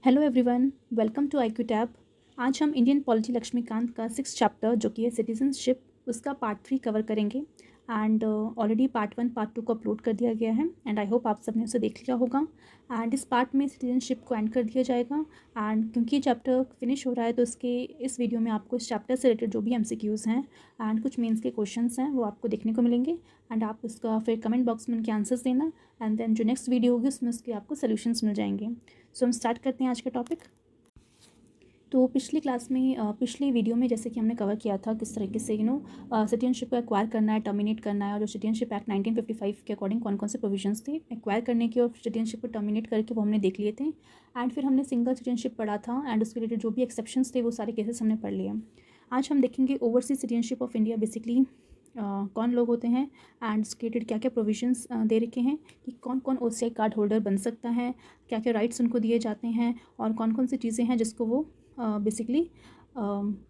Hello everyone, welcome to IQ tab. आज हम Indian polity Laxmikant का 6 चैप्टर जो कि है सिटीजनशिप, उसका पार्ट 3 कवर करेंगे। एंड ऑलरेडी पार्ट 1 पार्ट 2 को अपलोड कर दिया गया है एंड आई होप आप सबने उसे देख लिया होगा। एंड इस पार्ट में सिटीजनशिप को एंड कर दिया जाएगा। एंड क्योंकि चैप्टर फिनिश हो रहा है तो इस वीडियो में आपको इस चैप्टर से रिलेटेड जो भी MCQs हैं एंड कुछ मेंस के क्वेश्चंस हैं वो आपको देखने को मिलेंगे। एंड आप उसका फिर कमेंट बॉक्स में उनके आंसर्स देना एंड देन जो नेक्स्ट वीडियो होगी उसमें उसके आपको सोल्यूशंस मिल जाएंगे। सो हम स्टार्ट करते हैं आज का टॉपिक। तो पिछली क्लास में पिछली वीडियो में जैसे कि हमने कवर किया था किस तरीके से सिटीजनशिप को एक्वायर करना है, टर्मिनेट करना है, और जो सिटीजनशिप एक्ट 1955 के अकॉर्डिंग कौन कौन से प्रोविजंस थे एक्वायर करने के और सिटीजनशिप को टर्मिनेट करके वो हमने देख लिए थे। एंड फिर हमने सिंगल सिटीजनशिप पढ़ा था एंड उसके रिलेटेड जो भी एक्सेप्शंस थे वो सारे केसेस हमने पढ़ लिए। आज हम देखेंगे overseas citizenship of India basically कौन लोग होते हैं एंड उसके रिलेटेड क्या क्या प्रोविजंस दे रखे हैं कि कौन कौन OCI कार्ड होल्डर बन सकता है, क्या क्या राइट्स उनको दिए जाते हैं और कौन कौन सी चीज़ें हैं जिसको वो बेसिकली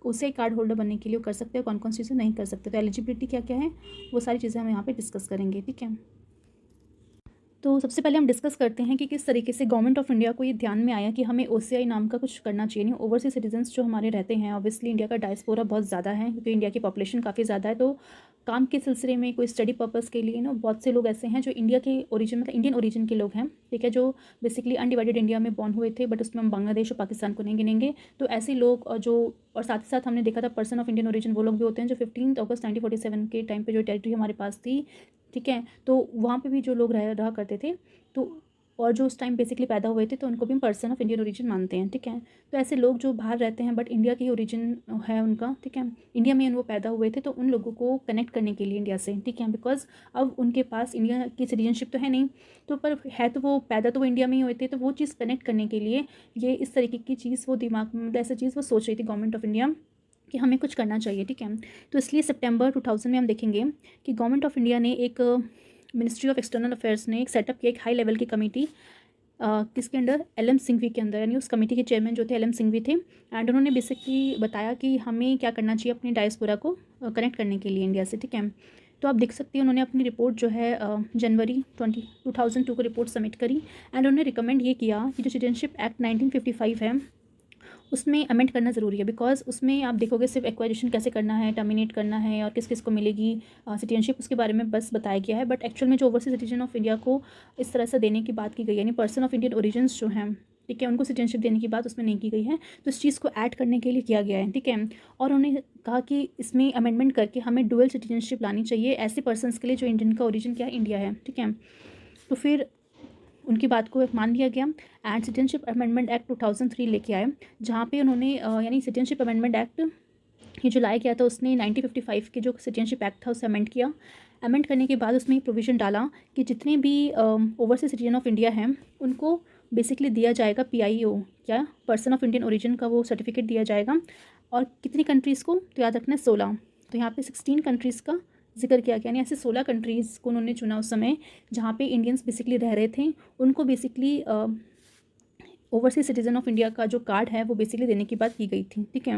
OCI कार्ड होल्डर बनने के लिए कर सकते हैं, कौन कौन सी चीज़ें नहीं कर सकते। तो एलिजिबिलिटी क्या क्या है वो सारी चीज़ें हम यहाँ पे डिस्कस करेंगे, ठीक है। तो सबसे पहले हम डिस्कस करते हैं कि किस तरीके से गवर्नमेंट ऑफ इंडिया को ये ध्यान में आया कि हमें OCI नाम का कुछ करना चाहिए। नहीं, ओवरसीज सिटीजन्स जो हमारे रहते हैं, ऑब्वियसली इंडिया का डायस्पोरा बहुत ज़्यादा है क्योंकि इंडिया की पॉपुलेशन काफ़ी ज़्यादा है। तो काम के सिलसिले में कोई स्टडी पर्पज़ के लिए बहुत से लोग ऐसे हैं जो इंडिया के ओरिजिन मतलब इंडियन ओरिजिन के लोग हैं, ठीक है, जो बेसिकली अनडिवाइडेड इंडिया में बॉर्न हुए थे, बट उसमें हम बांग्लादेश और पाकिस्तान को नहीं गिनेंगे। तो ऐसे लोग और साथ ही साथ हमने देखा था पर्सन ऑफ इंडियन ओरिजिन वो लोग भी होते हैं जो 15 अगस्त 1947 के टाइम पे जो टेरिटरी हमारे पास थी, ठीक है, तो वहाँ पे भी जो लोग रहा करते थे तो और जो उस टाइम बेसिकली पैदा हुए थे तो उनको भी हम पर्सन ऑफ इंडियन ओरिजिन मानते हैं, ठीक है। तो ऐसे लोग जो बाहर रहते हैं बट इंडिया की ओरिजिन है उनका, ठीक है, इंडिया में वो पैदा हुए थे, तो उन लोगों को कनेक्ट करने के लिए इंडिया से, ठीक है, बिकॉज अब उनके पास इंडिया की सिटीजनशिप तो है नहीं, तो पर है तो वो पैदा तो वो इंडिया में ही हुए थे, तो वो चीज़ कनेक्ट करने के लिए ये इस तरीके की चीज़ वो दिमाग में मतलब ऐसा चीज़ वो सोच रही थी गवर्नमेंट ऑफ इंडिया कि हमें कुछ करना चाहिए, ठीक है। तो इसलिए सितंबर 2000 में हम देखेंगे कि गवर्नमेंट ऑफ इंडिया ने एक मिनिस्ट्री ऑफ एक्सटर्नल अफेयर्स ने एक सेटअप किया, एक हाई लेवल की कमेटी किसके अंडर, LM सिंघवी के अंदर, यानी उस कमेटी के चेयरमैन जो थे LM सिंघवी थे। एंड उन्होंने बेसिकली बताया कि हमें क्या करना चाहिए अपनी डायस्पोरा को कनेक्ट करने के लिए इंडिया से, ठीक है। तो आप देख सकते हैं उन्होंने अपनी रिपोर्ट जो है जनवरी 2002 को रिपोर्ट सबमिट करी एंड उन्होंने रिकमेंड ये किया कि जो सिटीजनशिप एक्ट 1955 है उसमें अमेंड करना ज़रूरी है, बिकॉज उसमें आप देखोगे सिर्फ एक्वाजिशन कैसे करना है, टर्मिनेट करना है और किस किस को मिलेगी सिटीजनशिप, उसके बारे में बस बताया गया है। बट एक्चुअल में जो ओवरसीज सिटीजन ऑफ इंडिया को इस तरह से देने की बात की गई, यानी पर्सन ऑफ इंडियन ओरिजिन्स जो हैं, ठीक है, उनको सिटीजनशिप देने की बात उसमें नहीं की गई है, तो इस चीज़ को ऐड करने के लिए किया गया है, ठीक है। और उन्होंने कहा कि इसमें अमेंडमेंट करके हमें डुअल सिटीजनशिप लानी चाहिए ऐसे पर्सनस के लिए जो इंडियन का ओरिजिन क्या है, इंडिया है, ठीक है। तो फिर उनकी बात को मान लिया गया एंड सिटीजनशिप अमेंडमेंट एक्ट 2003 लेके आए, जहाँ पे उन्होंने यानी सिटीजनशिप अमेंडमेंट एक्ट ये जो लाया गया था उसने 1955 के जो सिटीजनशिप एक्ट था उसे अमेंड किया। अमेंड करने के बाद उसमें प्रोविज़न डाला कि जितने भी ओवरसीज सिटीजन ऑफ इंडिया हैं उनको बेसिकली दिया जाएगा PIO या पर्सन ऑफ इंडियन ओरिजिन का वो सर्टिफिकेट दिया जाएगा। और कितनी कंट्रीज़ को, तो याद रखना है 16, तो यहाँ पे 16 कंट्रीज़ का जिक्र किया गया, यानी ऐसे 16 कंट्रीज़ को उन्होंने चुना उस समय जहाँ पे इंडियंस बेसिकली रह रहे थे, उनको basically overseas citizen of India का जो कार्ड है वो बेसिकली देने की बात की गई थी, ठीक है।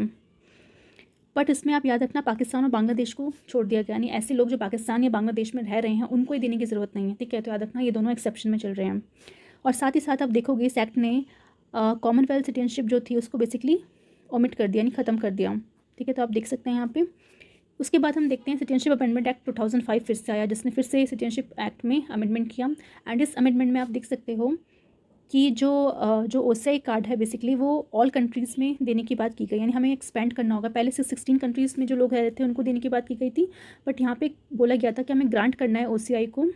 बट इसमें आप याद रखना पाकिस्तान और बांग्लादेश को छोड़ दिया गया, यानी ऐसे लोग जो पाकिस्तान या बांग्लादेश में रह रहे हैं उनको ही देने की ज़रूरत नहीं है, ठीक है। तो याद रखना ये दोनों एक्सेप्शन में चल रहे हैं। और साथ ही साथ आप देखोगे इस एक्ट ने कॉमनवेल्थ सिटीजनशिप जो थी उसको बेसिकली ओमिट कर दिया, यानी ख़त्म कर दिया, ठीक है। तो आप देख सकते हैं यहाँ पे। उसके बाद हम देखते हैं सिटीजनशिप अमेंडमेंट एक्ट 2005 फिर से आया, जिसने फिर से सिटीजनशिप एक्ट में अमेंडमेंट किया। एंड इस अमेंडमेंट में आप देख सकते हो कि जो OCI कार्ड है बेसिकली वो ऑल कंट्रीज़ में देने की बात की गई, यानी हमें एक्सपेंड करना होगा। पहले से 16 कंट्रीज़ में जो लोग रह रहे थे उनको देने की बात की गई थी, बट यहाँ पे बोला गया था कि हमें ग्रांट करना है OCI को,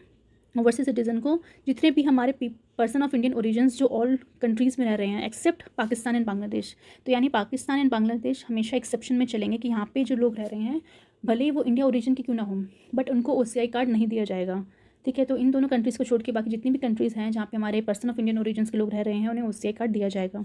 ओवरसीज सिटीज़न को, जितने भी हमारे पर्सन ऑफ इंडियन ओरिजिन्स जो ऑल कंट्रीज़ में रह रहे हैं एक्सेप्ट पाकिस्तान एंड बांग्लादेश। तो यानी पाकिस्तान एंड बांग्लादेश हमेशा एक्सेप्शन में चलेंगे कि यहाँ पे जो लोग रह रहे हैं भले ही वो इंडिया ओरिजिन के क्यों ना हो, बट उनको OCI कार्ड नहीं दिया जाएगा, ठीक है। तो इन दोनों कंट्रीज़ को छोड़ के बाकी जितनी भी कंट्रीज़ हैं जहाँ पे हमारे पर्सन ऑफ इंडियन ओरिजिन्स के लोग रह रहे हैं उन्हें OCI कार्ड दिया जाएगा।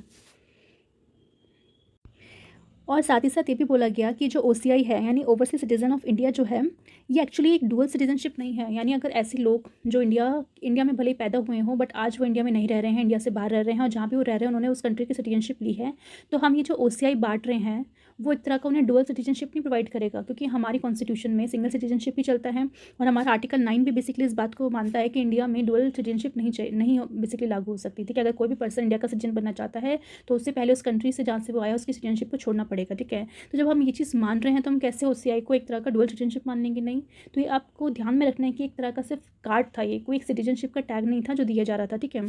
और साथ ही साथ ये भी बोला गया कि जो OCI है यानी ओवरसीज सिटीज़न ऑफ इंडिया जो है, ये एक्चुअली एक डुअल सिटीजनशिप नहीं है। यानी अगर ऐसे लोग जो इंडिया में भले ही पैदा हुए हों बट आज वो इंडिया में नहीं रह रहे हैं, इंडिया से बाहर रह रहे हैं, और जहाँ भी वो रह रहे हैं उन्होंने उस कंट्री की सिटीजनशिप ली है, तो हम ये जो OCI बांट रहे हैं वो एक तरह का उन्हें डुअल सिटीजनशिप नहीं प्रोवाइड करेगा, क्योंकि हमारी कॉन्स्टिट्यूशन में सिंगल सिटीजनशिप ही चलता है। और हमारा आर्टिकल 9 भी बेसिकली इस बात को मानता है कि इंडिया में डुअल सिटीजनशिप नहीं बेसिकली लागू हो सकती। ठीक है, अगर कोई भी पर्सन इंडिया का सिटीजन बनना चाहता है तो उससे पहले उस कंट्री से जहाँ से वो आया उसकी सिटीजनशिप को छोड़ना पड़ेगा। ठीक है, तो जब हम ये चीज़ मान रहे हैं तो हम कैसे OCI को एक तरह का डुअल सिटीजनशिप मान लेंगे? नहीं। तो ये आपको ध्यान में रखना है कि एक तरह का सिर्फ कार्ड था, ये कोई एक सिटीजनशिप का टैग नहीं था जो दिया जा रहा था। ठीक है,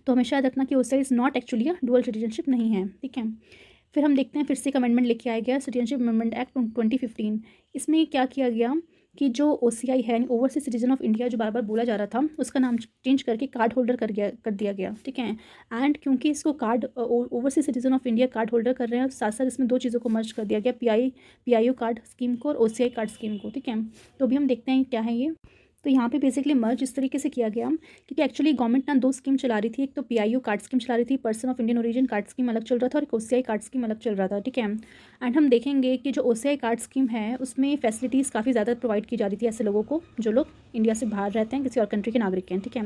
तो हमेशा याद रखना कि OCI is not actually dual citizenship नहीं है। ठीक है, फिर हम देखते हैं फिर से एक अमेंडमेंट लेके आया गया, सिटीजनशिप अमेंडमेंट एक्ट 2015। इसमें क्या किया गया कि जो OCI है ओवरसीज सिटीजन ऑफ इंडिया जो बार बार बोला जा रहा था, उसका नाम चेंज करके कार्ड होल्डर कर दिया गया। ठीक है, एंड क्योंकि इसको card overseas citizen of India card holder कर रहे हैं, साथ साथ इसमें दो चीज़ों को मर्ज कर दिया गया, PIO कार्ड स्कीम को और OCI कार्ड स्कीम को। ठीक है, तो अभी हम देखते हैं क्या है ये। तो यहाँ पे बेसिकली मर्ज इस तरीके से किया गया क्योंकि एक्चुअली गवर्नमेंट ना दो स्कीम चला रही थी, एक तो PIO कार्ड स्कीम चला रही थी, person of Indian origin card scheme अलग चल रहा था, और एक OCI कार्ड स्कीम अलग चल रहा था। ठीक है, एंड हम देखेंगे कि जो OCI कार्ड स्कीम है उसमें फैसिलिटीज़ काफ़ी ज़्यादा प्रोवाइड की जा रही थी ऐसे लोगों को जो लोग इंडिया से बाहर रहते हैं, किसी और कंट्री के नागरिक हैं। ठीक है,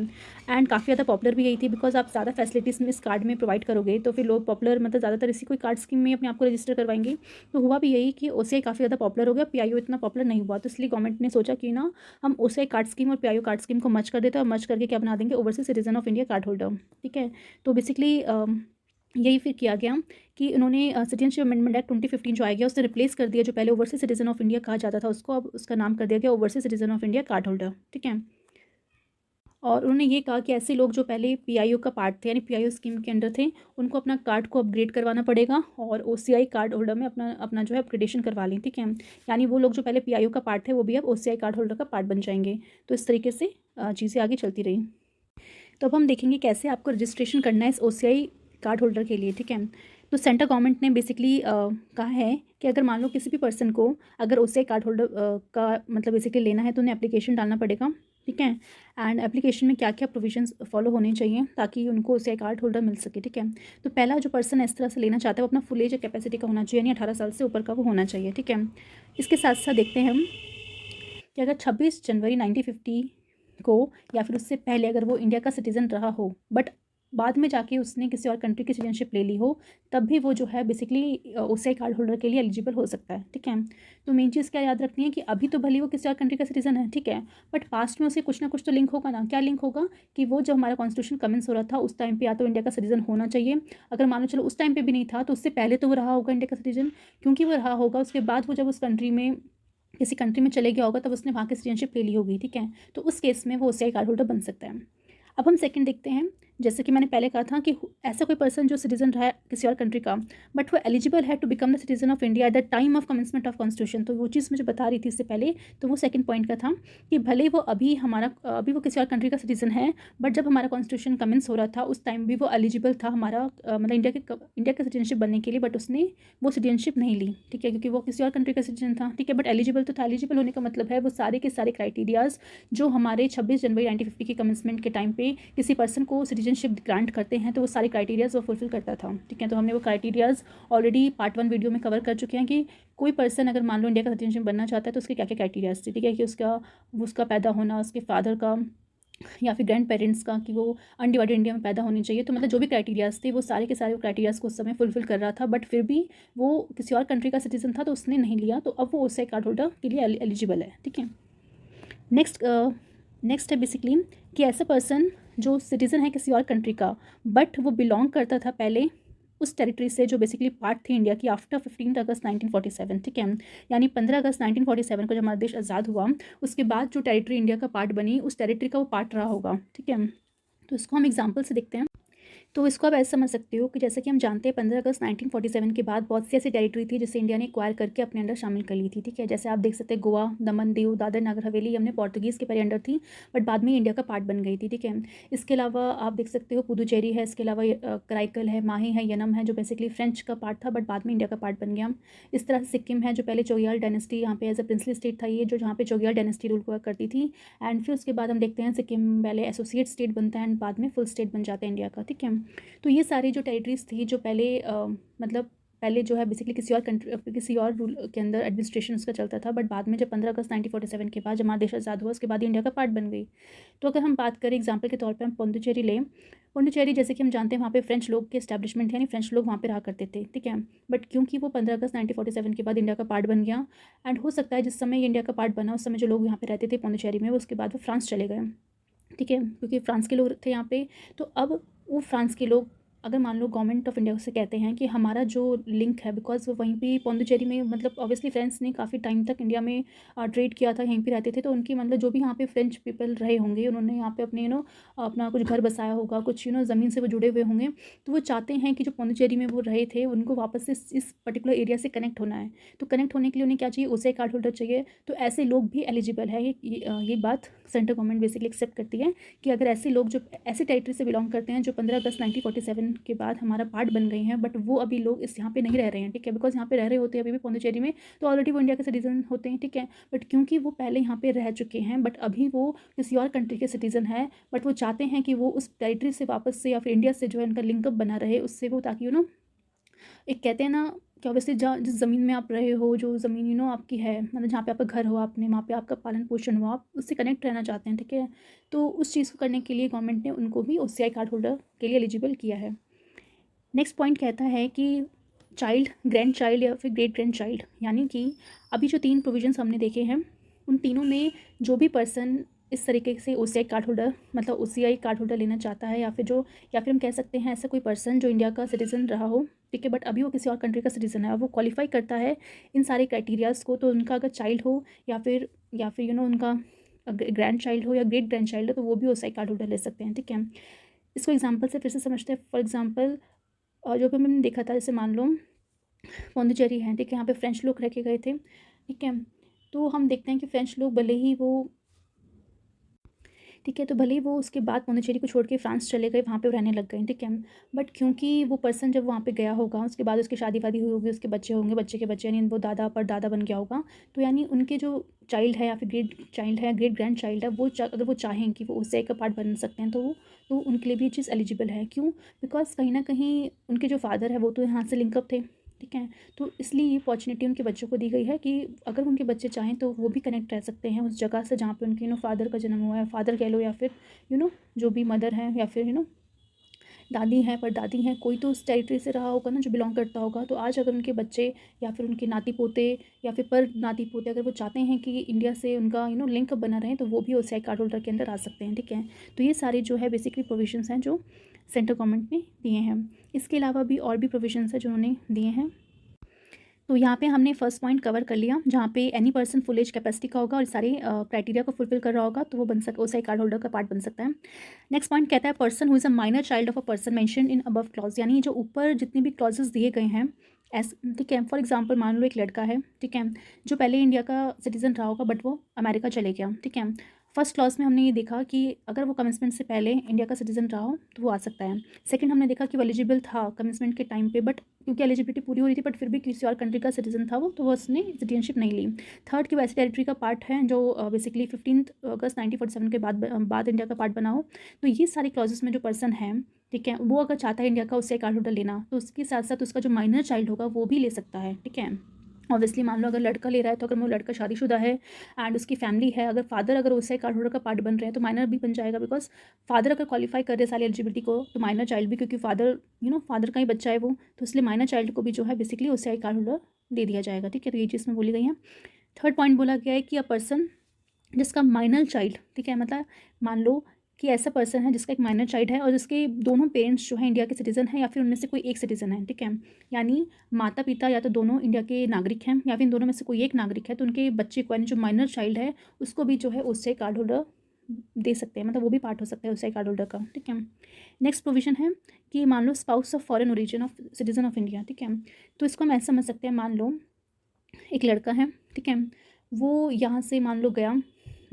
एंड काफ़ी ज़्यादा पॉपुलर भी यही थी, बिकॉज आप ज़्यादा फैसिलिटीज़ में इस कार्ड में प्रोवाइड करोगे तो फिर लोग पॉपुलर मतलब ज़्यादातर इसी कोई कार्ड स्कीम में अपने आप को रजिस्टर करवाएंगे। तो हुआ भी यही कि OCI काफ़ी ज़्यादा पॉपुलर हो गया, PIO इतना पॉपुलर नहीं हुआ, तो इसलिए गवर्नमेंट ने सोचा कि ना हम OCI कार्ड स्कीम और PIO कार्ड स्कीम को मर्ज कर देते हैं और मर्ज करके क्या बना देंगे, overseas citizen of India card holder. ठीक है, तो बेसिकली यही फिर किया गया कि उन्होंने सिटीजनशिप अमेंडमेंट एक्ट 2015 जो आया गया उससे रिप्लेस कर दिया, जो पहले ओवरसीज सिटीजन ऑफ इंडिया कहा जाता था उसको अब उसका नाम कर दिया गया overseas citizen of India card holder. ठीक है, और उन्होंने ये कहा कि ऐसे लोग जो पहले PIO का पार्ट थे यानी PIO स्कीम के अंडर थे उनको अपना कार्ड को अपग्रेड करवाना पड़ेगा और OCI कार्ड होल्डर में अपना अपना जो है अपग्रेडेशन करवा लें। ठीक है, यानी वो लोग जो पहले PIO का पार्ट थे वो भी अब OCI कार्ड होल्डर का पार्ट बन जाएंगे। तो इस तरीके से चीज़ें आगे चलती रही। तो अब हम देखेंगे कैसे आपको रजिस्ट्रेशन करना है इस OCI कार्ड होल्डर के लिए। ठीक है, तो सेंट्रल गवर्नमेंट ने बेसिकली कहा है कि अगर मान लो किसी भी पर्सन को अगर OCI कार्ड होल्डर का मतलब बेसिकली लेना है तो उन्हें एप्लीकेशन डालना पड़ेगा। ठीक है, एंड एप्लीकेशन में क्या क्या प्रोविजंस फॉलो होने चाहिए ताकि उनको OCI कार्ड होल्डर मिल सके। ठीक है, तो पहला जो पर्सन इस तरह से लेना चाहता है वो अपना फुल एज कैपेसिटी का होना चाहिए, यानी 18 साल से ऊपर का वो होना चाहिए। ठीक है, इसके साथ साथ देखते हैं हम कि अगर 26 जनवरी 1950 को या फिर उससे पहले अगर वो इंडिया का सिटीज़न रहा हो बट बाद में जाके उसने किसी और कंट्री की सिटीजनशिप ले ली हो, तब भी वो जो है बेसिकली OCI कार्ड होल्डर के लिए एलिजिबल हो सकता है। ठीक है, तो मेन चीज़ क्या याद रखनी है कि अभी तो भले वो किसी और कंट्री का सिटीजन है, ठीक है, बट पास्ट में उसे कुछ ना कुछ तो लिंक होगा ना। क्या लिंक होगा कि वो जब हमारा कॉन्स्टिट्यूशन कमेंस हो रहा था उस टाइम पे या तो इंडिया का सिटीजन होना चाहिए, अगर मान लो चलो उस टाइम पे भी नहीं था तो उससे पहले तो वो रहा होगा इंडिया का सिटीजन, क्योंकि वो रहा होगा उसके बाद वो जब उस कंट्री में किसी कंट्री में चले गया होगा तब उसने वहाँ की सिटीजनशिप ले ली होगी। ठीक है, तो उस केस में वो OCI कार्ड होल्डर बन सकता है। अब हम सेकंड देखते हैं, जैसे कि मैंने पहले कहा था कि ऐसा कोई पर्सन जो सिटीजन रहा है किसी और कंट्री का बट वो एलिजिबल है to become the citizen of India at the time of commencement of constitution, तो वो चीज़ मुझे बता रही थी इससे पहले, तो वो सेकंड पॉइंट का था कि भले वो अभी वो किसी और कंट्री का सिटीजन है बट जब हमारा कॉन्स्टिट्यूशन कमेंस हो रहा था उस टाइम भी वो एलिजिबल था हमारा मतलब इंडिया का सिटीजनशिप बनने के लिए, बट उसने वो सिटीजनशिप नहीं ली। ठीक है, क्योंकि वो किसी और कंट्री का सिटीजन था। ठीक है, बट एलिजिबल तो था। एलिजिबल होने का मतलब है वो सारे के सारे क्राइटेरियाज जो हमारे 26 जनवरी 1950 के कमेंसमेंट के टाइम पे किसी पर्सन को सिटीजनशिप ग्रांट करते हैं तो वो सारे क्राइटेरियाज वो फुलफिल करता था। ठीक है, तो हमने वो क्राइटेरियाज ऑलरेडी पार्ट 1 वीडियो में कवर कर चुके हैं कि कोई पर्सन अगर मान लो इंडिया का सिटीजनशिप बनना चाहता है तो उसके क्या क्या क्राइटेरियाज थे। ठीक है, कि उसका पैदा होना, उसके फादर का या फिर ग्रैंड पेरेंट्स का कि वो अनडिवाइडेड इंडिया में पैदा होनी चाहिए, तो मतलब जो भी क्राइटेरियाज थे वो सारे के सारे क्राइटेरियाज को उस समय फुलफिल कर रहा था, बट फिर भी वो किसी और कंट्री का सिटीजन था तो उसने नहीं लिया, तो अब वो OCI कार्ड होल्डर के लिए एलिजिबल है। ठीक है, नेक्स्ट है बेसिकली कि ऐसा पर्सन जो सिटीज़न है किसी और कंट्री का बट वो बिलोंग करता था पहले उस टेरिटरी से जो बेसिकली पार्ट थी इंडिया की आफ्टर 15 अगस्त 1947। ठीक है, यानी 15 अगस्त 1947 को जब हमारा देश आज़ाद हुआ उसके बाद जो टेरिटरी इंडिया का पार्ट बनी उस टेरिटरी का वो पार्ट रहा होगा। ठीक है, तो इसको हम एग्जाम्पल से देखते हैं। तो इसको आप ऐसे समझ सकते हो कि जैसे कि हम जानते हैं 15 अगस्त 1947 के बाद बहुत सी ऐसी टेरिटरी थी जिसे इंडिया ने एक्वायर करके अपने अंडर शामिल कर ली थी। ठीक है, जैसे आप देख सकते हैं गोवा, दमन, दीव, दादर नगर हवेली हमने पोर्तुगीज़ के पहले अंडर थी बट बाद में इंडिया का पार्ट बन गई थी। ठीक है, इसके अलावा आप देख सकते हो पुदुचेरी है, इसके अलावा कराईकल है, माही है, यनम है जो बेसिकली फ्रेंच का पार्ट था बट बाद में इंडिया का पार्ट बन गया। इस तरह से सिक्किम है जो पहले चोग्याल डायनेस्टी यहाँ पे एज अ प्रिंसली स्टेट था, ये जो जहाँ पे चोग्याल डायनेस्टी रूल हुआ करती थी, एंड फिर उसके बाद हम देखते हैं सिक्किम पहले एसोसिएट स्टेट बनता है एंड बाद में फुल स्टेट बन जाता है इंडिया का। ठीक है, तो ये सारी जो टेरिटरीज थी जो पहले मतलब पहले जो है बेसिकली किसी और कंट्री, किसी और रूल के अंदर एडमिनिस्ट्रेशन उसका चलता था, बट बाद में जब 15 अगस्त 1947 के बाद जब हमारा देश आज़ाद हुआ उसके बाद इंडिया का पार्ट बन गई। तो अगर हम बात करें एग्जाम्पल के तौर पर हम पौंडीचेरी लें, पौंडीचेरी जैसे कि हम जानते हैं वहाँ पे फ्रेंच लोग के एस्टैब्लिशमेंट है, यानी फ्रेंच लोग वहाँ पे रहा करते थे, ठीक है। बट क्योंकि वो 15 अगस्त 1947 के बाद इंडिया का पार्ट बन गया, एंड हो सकता है जिस समय ये इंडिया का पार्ट बना उस समय जो लोग यहाँ पे रहते थे पौंडीचेरी में, वो उसके बाद वो फ्रांस चले गए, ठीक है, क्योंकि फ्रांस के लोग थे यहाँ पे। तो अब वो फ्रांस के लोग अगर मान लो गवर्नमेंट ऑफ इंडिया से कहते हैं कि हमारा जो लिंक है, बिकॉज वो वहीं पे पौंडीचेरी में, मतलब ऑब्वियसली फ्रेंच ने काफ़ी टाइम तक इंडिया में ट्रेड किया था, यहीं पे रहते थे, तो उनकी मतलब जो भी यहाँ पे फ्रेंच पीपल रहे होंगे उन्होंने यहाँ पे अपने अपना कुछ घर बसाया होगा, कुछ ज़मीन से वो जुड़े हुए होंगे, तो वो चाहते हैं कि जो पौंडीचेरी में वो रहे थे उनको वापस से इस पर्टिकुलर एरिया से कनेक्ट होना है। तो कनेक्ट होने के लिए उन्हें क्या चाहिए, ओसीआई कार्ड होल्डर चाहिए। तो ऐसे लोग भी एलिजिबल है, ये बात सेंट्रल गवर्नमेंट बेसिकली एक्सेप्ट करती है कि अगर ऐसे लोग जो ऐसी टेरिटरी से बिलोंग करते हैं जो 15 अगस्त 1947 के बाद हमारा पार्ट बन गई हैं, बट वो अभी लोग इस यहाँ पे नहीं रह रहे हैं, ठीक है, बिकॉज यहाँ पे रह रहे होते हैं अभी भी पौंडीचेरी में, तो ऑलरेडी वो इंडिया के सिटीजन होते हैं, ठीक है। बट क्योंकि वो पहले यहाँ पे रह चुके हैं, बट अभी वो किसी और कंट्री के सिटीजन है, बट वो चाहते हैं कि वो उस टेरिटरी से वापस से या फिर इंडिया से जो है उनका लिंकअप बना रहे उससे, वो ताकि एक कहते हैं ना कि ऑब्वियसली जहाँ जिस ज़मीन में आप रहे हो, जो ज़मीन आपकी है, मतलब जहाँ पे आपका घर हो, आपने वहाँ पे आपका पालन पोषण हुआ, आप उससे कनेक्ट रहना चाहते हैं, ठीक है। तो उस चीज़ को करने के लिए गवर्नमेंट ने उनको भी ओसीआई कार्ड होल्डर के लिए एलिजिबल किया है। नेक्स्ट पॉइंट कहता है कि चाइल्ड, ग्रैंड चाइल्ड या फिर ग्रेट ग्रैंड चाइल्ड, यानी कि अभी जो 3 प्रोविजंस हमने देखे हैं उन तीनों में जो भी पर्सन इस तरीके से ओसीआई कार्ड होल्डर, मतलब ओसीआई कार्ड होल्डर लेना चाहता है, या फिर हम कह सकते हैं ऐसा कोई पर्सन जो इंडिया का सिटीज़न रहा हो, ठीक है, बट अभी वो किसी और कंट्री का सिटीज़न है और वो क्वालिफाई करता है इन सारे क्राइटेरियाज़ को, तो उनका अगर चाइल्ड हो या फिर उनका ग्रैंड चाइल्ड हो या ग्रेट ग्रैंड चाइल्ड हो, तो वो भी ओसीआई कार्ड होल्डर ले सकते हैं, ठीक है। इसको एग्जाम्पल से फिर से समझते हैं। फॉर एग्जाम्पल और जो भी मैंने देखा था, जैसे मान लो पौंडीचेरी है, ठीक है, यहाँ पे फ्रेंच लोग रह के गए थे, ठीक है। तो हम देखते हैं कि फ्रेंच लोग भले ही वो, ठीक है, तो भले ही वो उसके बाद पौंडीचेरी को छोड़ के फ्रांस चले गए, वहाँ पे वो रहने लग गए, ठीक है। बट क्योंकि वो पर्सन जब वहाँ पे गया होगा उसके बाद उसकी शादी वादी हुई होगी, उसके बच्चे होंगे, बच्चे के बच्चे, यानी वो दादा पर दादा बन गया होगा, तो यानी उनके जो चाइल्ड है या फिर ग्रेट चाइल्ड है, ग्रेट ग्रैंड चाइल्ड है, वो अगर वो चाहें कि वो उससे एक पार्ट बन सकते हैं, तो उनके लिए भी ये चीज़ एलिजिबल है। क्यों? बिकॉज कहीं ना कहीं उनके जो फादर है वो तो यहाँ से लिंकअप थे, ठीक है। तो इसलिए ये अपॉर्चुनिटी उनके बच्चों को दी गई है कि अगर उनके बच्चे चाहें तो वो भी कनेक्ट रह सकते हैं उस जगह से जहाँ पे उनके फादर का जन्म हुआ है, फादर कह लो या फिर जो भी मदर है या फिर दादी हैं, परदादी हैं, कोई तो उस टेरिटरी से रहा होगा ना जो बिलोंग करता होगा। तो आज अगर उनके बच्चे या फिर उनके नाती पोते या फिर पर नाती पोते अगर वो चाहते हैं कि इंडिया से उनका लिंक बना रहे, तो वो भी ओसीआई कार्ड होल्डर के अंदर आ सकते हैं, ठीक है। तो ये सारे जो है बेसिकली प्रोविजंस हैं जो सेंट्रल गवर्नमेंट ने दिए हैं। इसके अलावा भी और भी प्रोविजंस हैं जो उन्होंने दिए हैं। तो यहाँ पे हमने फर्स्ट पॉइंट कवर कर लिया, जहाँ पे any person full age capacity का होगा और सारे क्राइटेरिया को फुलफिल कर रहा होगा तो वो बन सकता, ओसीआई कार्ड होल्डर का पार्ट बन सकता है। नेक्स्ट पॉइंट कहता है person who is a minor child of a person mention in above clause, यानी जो ऊपर जितनी भी क्लॉजेस दिए गए हैं ठीक है। फॉर एग्जाम्पल मान लो एक लड़का है, ठीक है, जो पहले इंडिया का सिटीज़न रहा होगा बट वो अमेरिका चले गया, ठीक है। फर्स्ट क्लॉज में हमने ये देखा कि अगर वो कमिसमेंट से पहले इंडिया का सिटीज़न रहा हो तो वो आ सकता है। सेकंड हमने देखा कि वो एलिजिबल था कमिसमेंट के टाइम पे, बट क्योंकि एलिजिबिलिटी पूरी हो रही थी बट फिर भी किसी और कंट्री का सिटीज़न था वो, तो वो उसने सिटीजनशिप नहीं ली। थर्ड की वैसी टेरिटरी का पार्ट है जो बेसिकली 15 अगस्त 1947 के बाद इंडिया का पार्ट बना हो। तो ये सारी क्लॉजेस में जो पर्सन है, ठीक है, वो अगर चाहता है इंडिया का उससे कार्ड होल्डर लेना, तो उसके साथ साथ उसका जो माइनर चाइल्ड होगा वो भी ले सकता है, ठीक है। ऑब्वियसली मान लो अगर लड़का ले रहा है तो अगर वो लड़का शादीशुदा है एंड उसकी फैमिली है, अगर फादर अगर उससे कार्ड होल्डर का पार्ट बन रहे हैं तो माइनर भी बन जाएगा, बिकॉज फादर अगर क्वालिफाई कर रहे सारी एलिजिबिलिटी को तो माइनर चाइल्ड भी, क्योंकि फादर फादर का ही बच्चा है वो, तो इसलिए माइनर चाइल्ड को भी जो है बेसिकली उससे कार्ड होल्डर दे दिया जाएगा, ठीक है। तो ये चीज़ में बोली गई है। थर्ड पॉइंट बोला गया है कि अ पर्सन जिसका माइनर चाइल्ड, ठीक है, मतलब मान लो कि ऐसा पर्सन है जिसका एक माइनर चाइल्ड है और जिसके दोनों पेरेंट्स जो है इंडिया के सिटीज़न हैं या फिर उनमें से कोई एक सिटीज़न है, ठीक है, यानी माता पिता या तो दोनों इंडिया के नागरिक हैं या फिर इन दोनों में से कोई एक नागरिक है, तो उनके बच्चे को यानी जो माइनर चाइल्ड है उसको भी जो है उससे कार्ड होल्डर दे सकते हैं, मतलब वो भी पार्ट हो सकता है उससे कार्ड होल्डर का, ठीक है। नेक्स्ट प्रोविजन है कि मान लो spouse of foreign origin of citizen of India, ठीक है। तो इसको हम ऐसा समझ सकते हैं, मान लो एक लड़का है, ठीक है, वो यहाँ से मान लो गया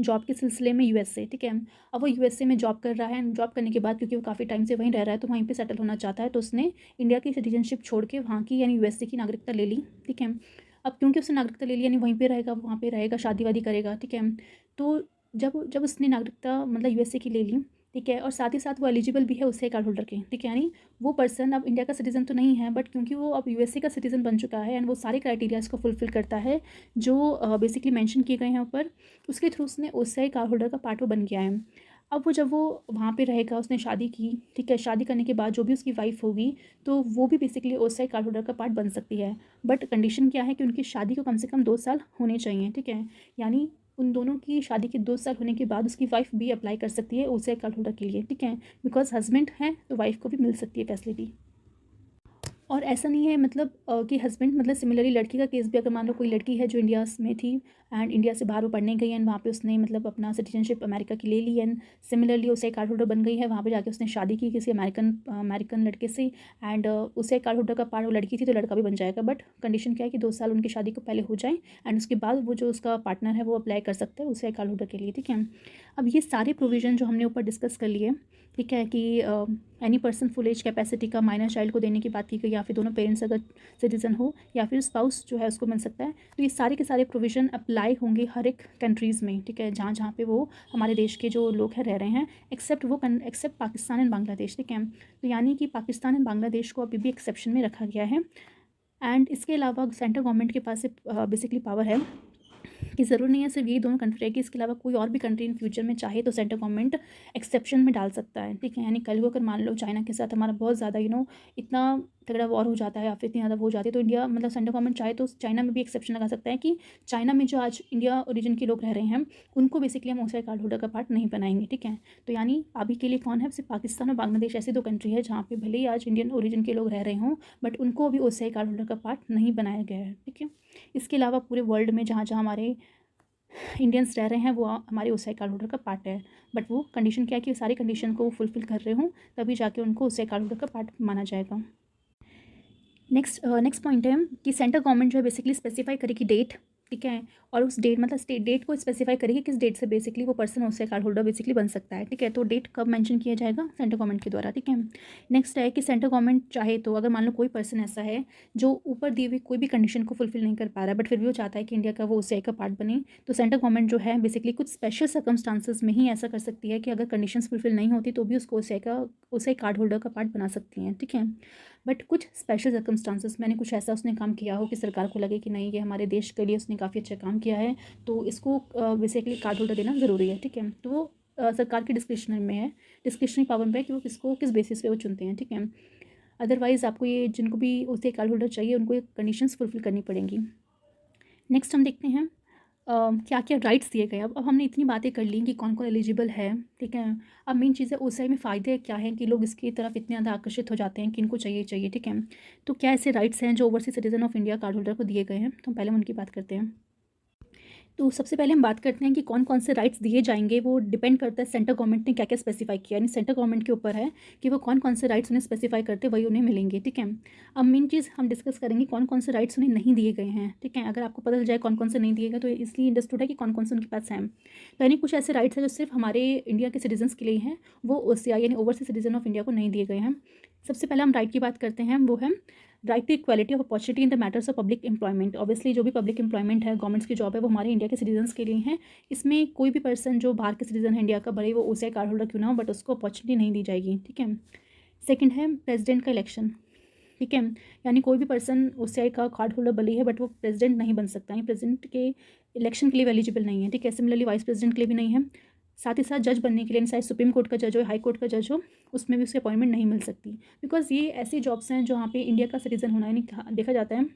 जॉब के सिलसिले में यूएस से, ठीक है। अब वो यूएसए में जॉब कर रहा है, जॉब करने के बाद क्योंकि वो काफ़ी टाइम से वहीं रह रहा है तो वहीं पे सेटल होना चाहता है, तो उसने इंडिया की सिटीजनशिप छोड़ के वहाँ की यानी यूएसए की नागरिकता ले ली, ठीक है। अब क्योंकि उसने नागरिकता ले ली यानी वहीं पे रहेगा, वहाँ पे रहेगा, शादी वादी करेगा, ठीक है। तो जब जब उसने नागरिकता मतलब यूएसए की ले ली, ठीक है, और साथ ही साथ वो एलिजिबल भी है उससे कार्ड होल्डर के, ठीक है, यानी वो पर्सन अब इंडिया का सिटीज़न तो नहीं है, बट क्योंकि वो अब यूएसए का सिटीज़न बन चुका है एंड वो सारे क्राइटेरियाज को फुलफिल करता है जो बेसिकली मेंशन किए गए हैं ऊपर, उसके थ्रू उसने ओसीआई कार्ड होल्डर का पार्ट वो बन गया है। अब वो जब वो वहाँ पे रहेगा, उसने शादी की, ठीक है, शादी करने के बाद जो भी उसकी वाइफ होगी तो वो भी बेसिकली ओसीआई कार्ड होल्डर का पार्ट बन सकती है, बट कंडीशन क्या है कि उनकी शादी को कम से कम 2 साल होने चाहिए, ठीक है, यानी उन दोनों की शादी के 2 साल होने के बाद उसकी वाइफ भी अप्लाई कर सकती है ओसीआई कार्ड होल्डर के लिए, ठीक है, बिकॉज हस्बैंड है तो वाइफ को भी मिल सकती है फैसिलिटी। और ऐसा नहीं है मतलब कि हस्बैंड मतलब सिमिलरली लड़की का केस भी, अगर मान लो कोई लड़की है जो इंडिया में थी एंड इंडिया से बाहर वो पढ़ने गई एंड वहाँ पे उसने मतलब अपना सिटीजनशिप अमेरिका की ले ली एंड सिमिलरली उसे कार्ड होल्डर बन गई है, वहाँ पे जाके उसने शादी की किसी अमेरिकन लड़के से एंड उसे कार्ड होल्डर का पार्ट, वो लड़की थी तो लड़का भी बन जाएगा, बट कंडीशन क्या है कि 2 साल उनकी शादी को पहले हो जाए एंड उसके बाद वो जो उसका पार्टनर है वो अप्लाई कर सकता है उसे कार्ड होल्डर के लिए, ठीक है। अब ये सारे प्रोविज़न जो हमने ऊपर डिस्कस कर लिए, ठीक है, कि any person full age capacity का माइनर चाइल्ड को देने की बात की गई, या फिर दोनों पेरेंट्स अगर सिटीजन हो या फिर स्पाउस जो है उसको मिल सकता है, तो ये सारे के सारे प्रोविज़न अप्लाई होंगे हर एक कंट्रीज़ में, ठीक है, जहाँ जहाँ पे वो हमारे देश के जो लोग हैं रह रहे हैं, एक्सेप्ट पाकिस्तान एंड बांग्लादेश, ठीक है। तो यानी कि पाकिस्तान एंड बांग्लादेश को अभी भी एक्सेप्शन में रखा गया है एंड इसके अलावा सेंट्रल गवर्नमेंट के पास बेसिकली पावर है कि ज़रूर नहीं है सिर्फ यही दोनों कंट्री रहेगी, इसके अलावा कोई और भी कंट्री इन फ्यूचर में चाहे तो सेंट्रल गवर्नमेंट एक्सेप्शन में डाल सकता है, ठीक है, यानी कल को अगर मान लो चाइना के साथ हमारा बहुत ज़्यादा इतना तगड़ा वॉर हो जाता है या फिर इतनी ज़्यादा हो जाती है, तो इंडिया मतलब सेंट्रल गवर्नमेंट चाहे तो चाइना में भी एक्सेप्शन लगा सकता है कि चाइना में जो आज इंडिया ओरिजिन के लोग रह रहे हैं उनको बेसिकली हम ओसीआई कार्ड होल्डर का पार्ट नहीं बनाएंगे, ठीक है। तो यानी अभी के लिए कौन है, सिर्फ पाकिस्तान और बांग्लादेश ऐसी दो कंट्री है जहाँ पे भले ही आज इंडियन ओरिजिन के लोग रह रहे हों बट उनको अभी ओसीआई कार्ड होल्डर का पार्ट नहीं बनाया गया है, ठीक है। इसके अलावा पूरे वर्ल्ड में जहाँ जहाँ हमारे इंडियंस रह रहे हैं वो हमारे ओसीआई कार्ड होल्डर का पार्ट है, बट वो कंडीशन क्या है कि सारी कंडीशन को वो फुलफिल कर रहे हों तभी जाके उनको ओसीआई कार्ड होल्डर का पार्ट माना जाएगा। नेक्स्ट पॉइंट है कि सेंट्रल गवर्नमेंट जो है बेसिकली स्पेसिफाई करेगी डेट, ठीक है, और उस डेट मतलब डेट को स्पेसिफाई करेगी किस डेट से बेसिकली वो person OCI card holder basically बन सकता है, ठीक है, तो डेट कब मेंशन किया जाएगा सेंट्रल गवर्नमेंट के द्वारा, ठीक है। नेक्स्ट है कि सेंट्रल गवर्नमेंट चाहे तो अगर मान लो कोई पर्सन ऐसा है जो ऊपर दी हुई कोई भी कंडीशन को फुलफिल नहीं कर पा रहा है बट फिर भी वो चाहता है कि इंडिया का वो ओसीआई का पार्ट बने, तो सेंट्रल गवर्नमेंट जो है बेसिकली कुछ स्पेशल सर्कमस्टांसेस में ही ऐसा कर सकती है कि अगर कंडीशंस फुलफिल नहीं होती तो भी उसको ओसीआई कार्ड होल्डर का पार्ट बना सकती हैं, ठीक है। बट कुछ स्पेशल सर्कमस्टांसेस मैंने कुछ ऐसा उसने काम किया हो कि सरकार को लगे कि नहीं ये हमारे देश के लिए उसने काफ़ी अच्छा काम किया है तो इसको बेसिकली कार्ड होल्डर देना ज़रूरी है, ठीक है। तो वो सरकार की डिस्क्रिप्शनरी में है, डिस्क्रिप्शनरी पावर में है कि वो किसको किस बेसिस पे वो चुनते हैं, ठीक है। अदरवाइज़ आपको ये जिनको भी उसे कार्ड होल्डर चाहिए उनको ये कंडीशंस फुलफिल करनी पड़ेंगी। नेक्स्ट हम देखते हैं क्या क्या राइट्स दिए गए। अब हमने इतनी बातें कर ली कि कौन कौन एलिजिबल है, ठीक है। अब मेन चीज़ है ओसीआई में फ़ायदे क्या हैं कि लोग इसकी तरफ इतने ज़्यादा आकर्षित हो जाते हैं कि इनको चाहिए चाहिए, ठीक है। तो क्या ऐसे राइट्स हैं जो overseas citizen of India card holder को दिए गए हैं, तो हम पहले उनकी बात करते हैं। तो सबसे पहले हम बात करते हैं कि कौन कौन से राइट्स दिए जाएंगे, वो डिपेंड करता है सेंट्रल गवर्नमेंट ने क्या क्या स्पेसिफाई किया, यानी सेंट्रल गवर्नमेंट के ऊपर है कि वो कौन कौन से राइट्स उन्हें स्पेसिफाई करते वही उन्हें मिलेंगे, ठीक है। अब मेन चीज़ हम डिस्कस करेंगे कौन कौन से राइट्स उन्हें नहीं दिए गए हैं, ठीक है। अगर आपको पता चल जाए कौन कौन से नहीं दिए गए तो इसलिए अंडरस्टूड है कि कौन कौन से उनके पास हैं। तो यानी कुछ ऐसे राइट्स हैं जो सिर्फ हमारे इंडिया के सिटीजन्स के लिए हैं, वो ओसीआई यानी ओवरसीज सिटीजन ऑफ इंडिया को नहीं दिए गए हैं। सबसे पहले हम राइट की बात करते हैं, वो है right to equality of opportunity in the matters of public employment. Obviously जो भी पब्लिक एम्प्लॉयमेंट है, गवर्नमेंट्स की जॉब है, वो हमारे इंडिया के सिटीजन्स के लिए हैं। इसमें कोई भी पर्सन जो बाहर के सिटीजन है इंडिया का, भले वो ओसीआई कार्ड होल्डर क्यों ना हो, बट उसको अपॉर्चुनिटी नहीं दी जाएगी, ठीक है। सेकंड है प्रेसिडेंट का इलेक्शन, ठीक है, यानी कोई भी पर्सन ओसीआई का कार्ड होल्डर भले है बट वो प्रेसिडेंट नहीं बन सकता, यानी प्रेसिडेंट के इलेक्शन के लिए एलिजिबल नहीं है, ठीक है। सिमिलरली वाइस प्रेसिडेंट के लिए भी नहीं है। साथ ही साथ जज बनने के लिए, चाहे सुप्रीम कोर्ट का जज हो, हाई कोर्ट का जज हो, उसमें भी उसकी अपॉइंटमेंट नहीं मिल सकती, बिकॉज ये ऐसी जॉब्स हैं जहाँ पे इंडिया का सिटीजन होना, यानी देखा जाता है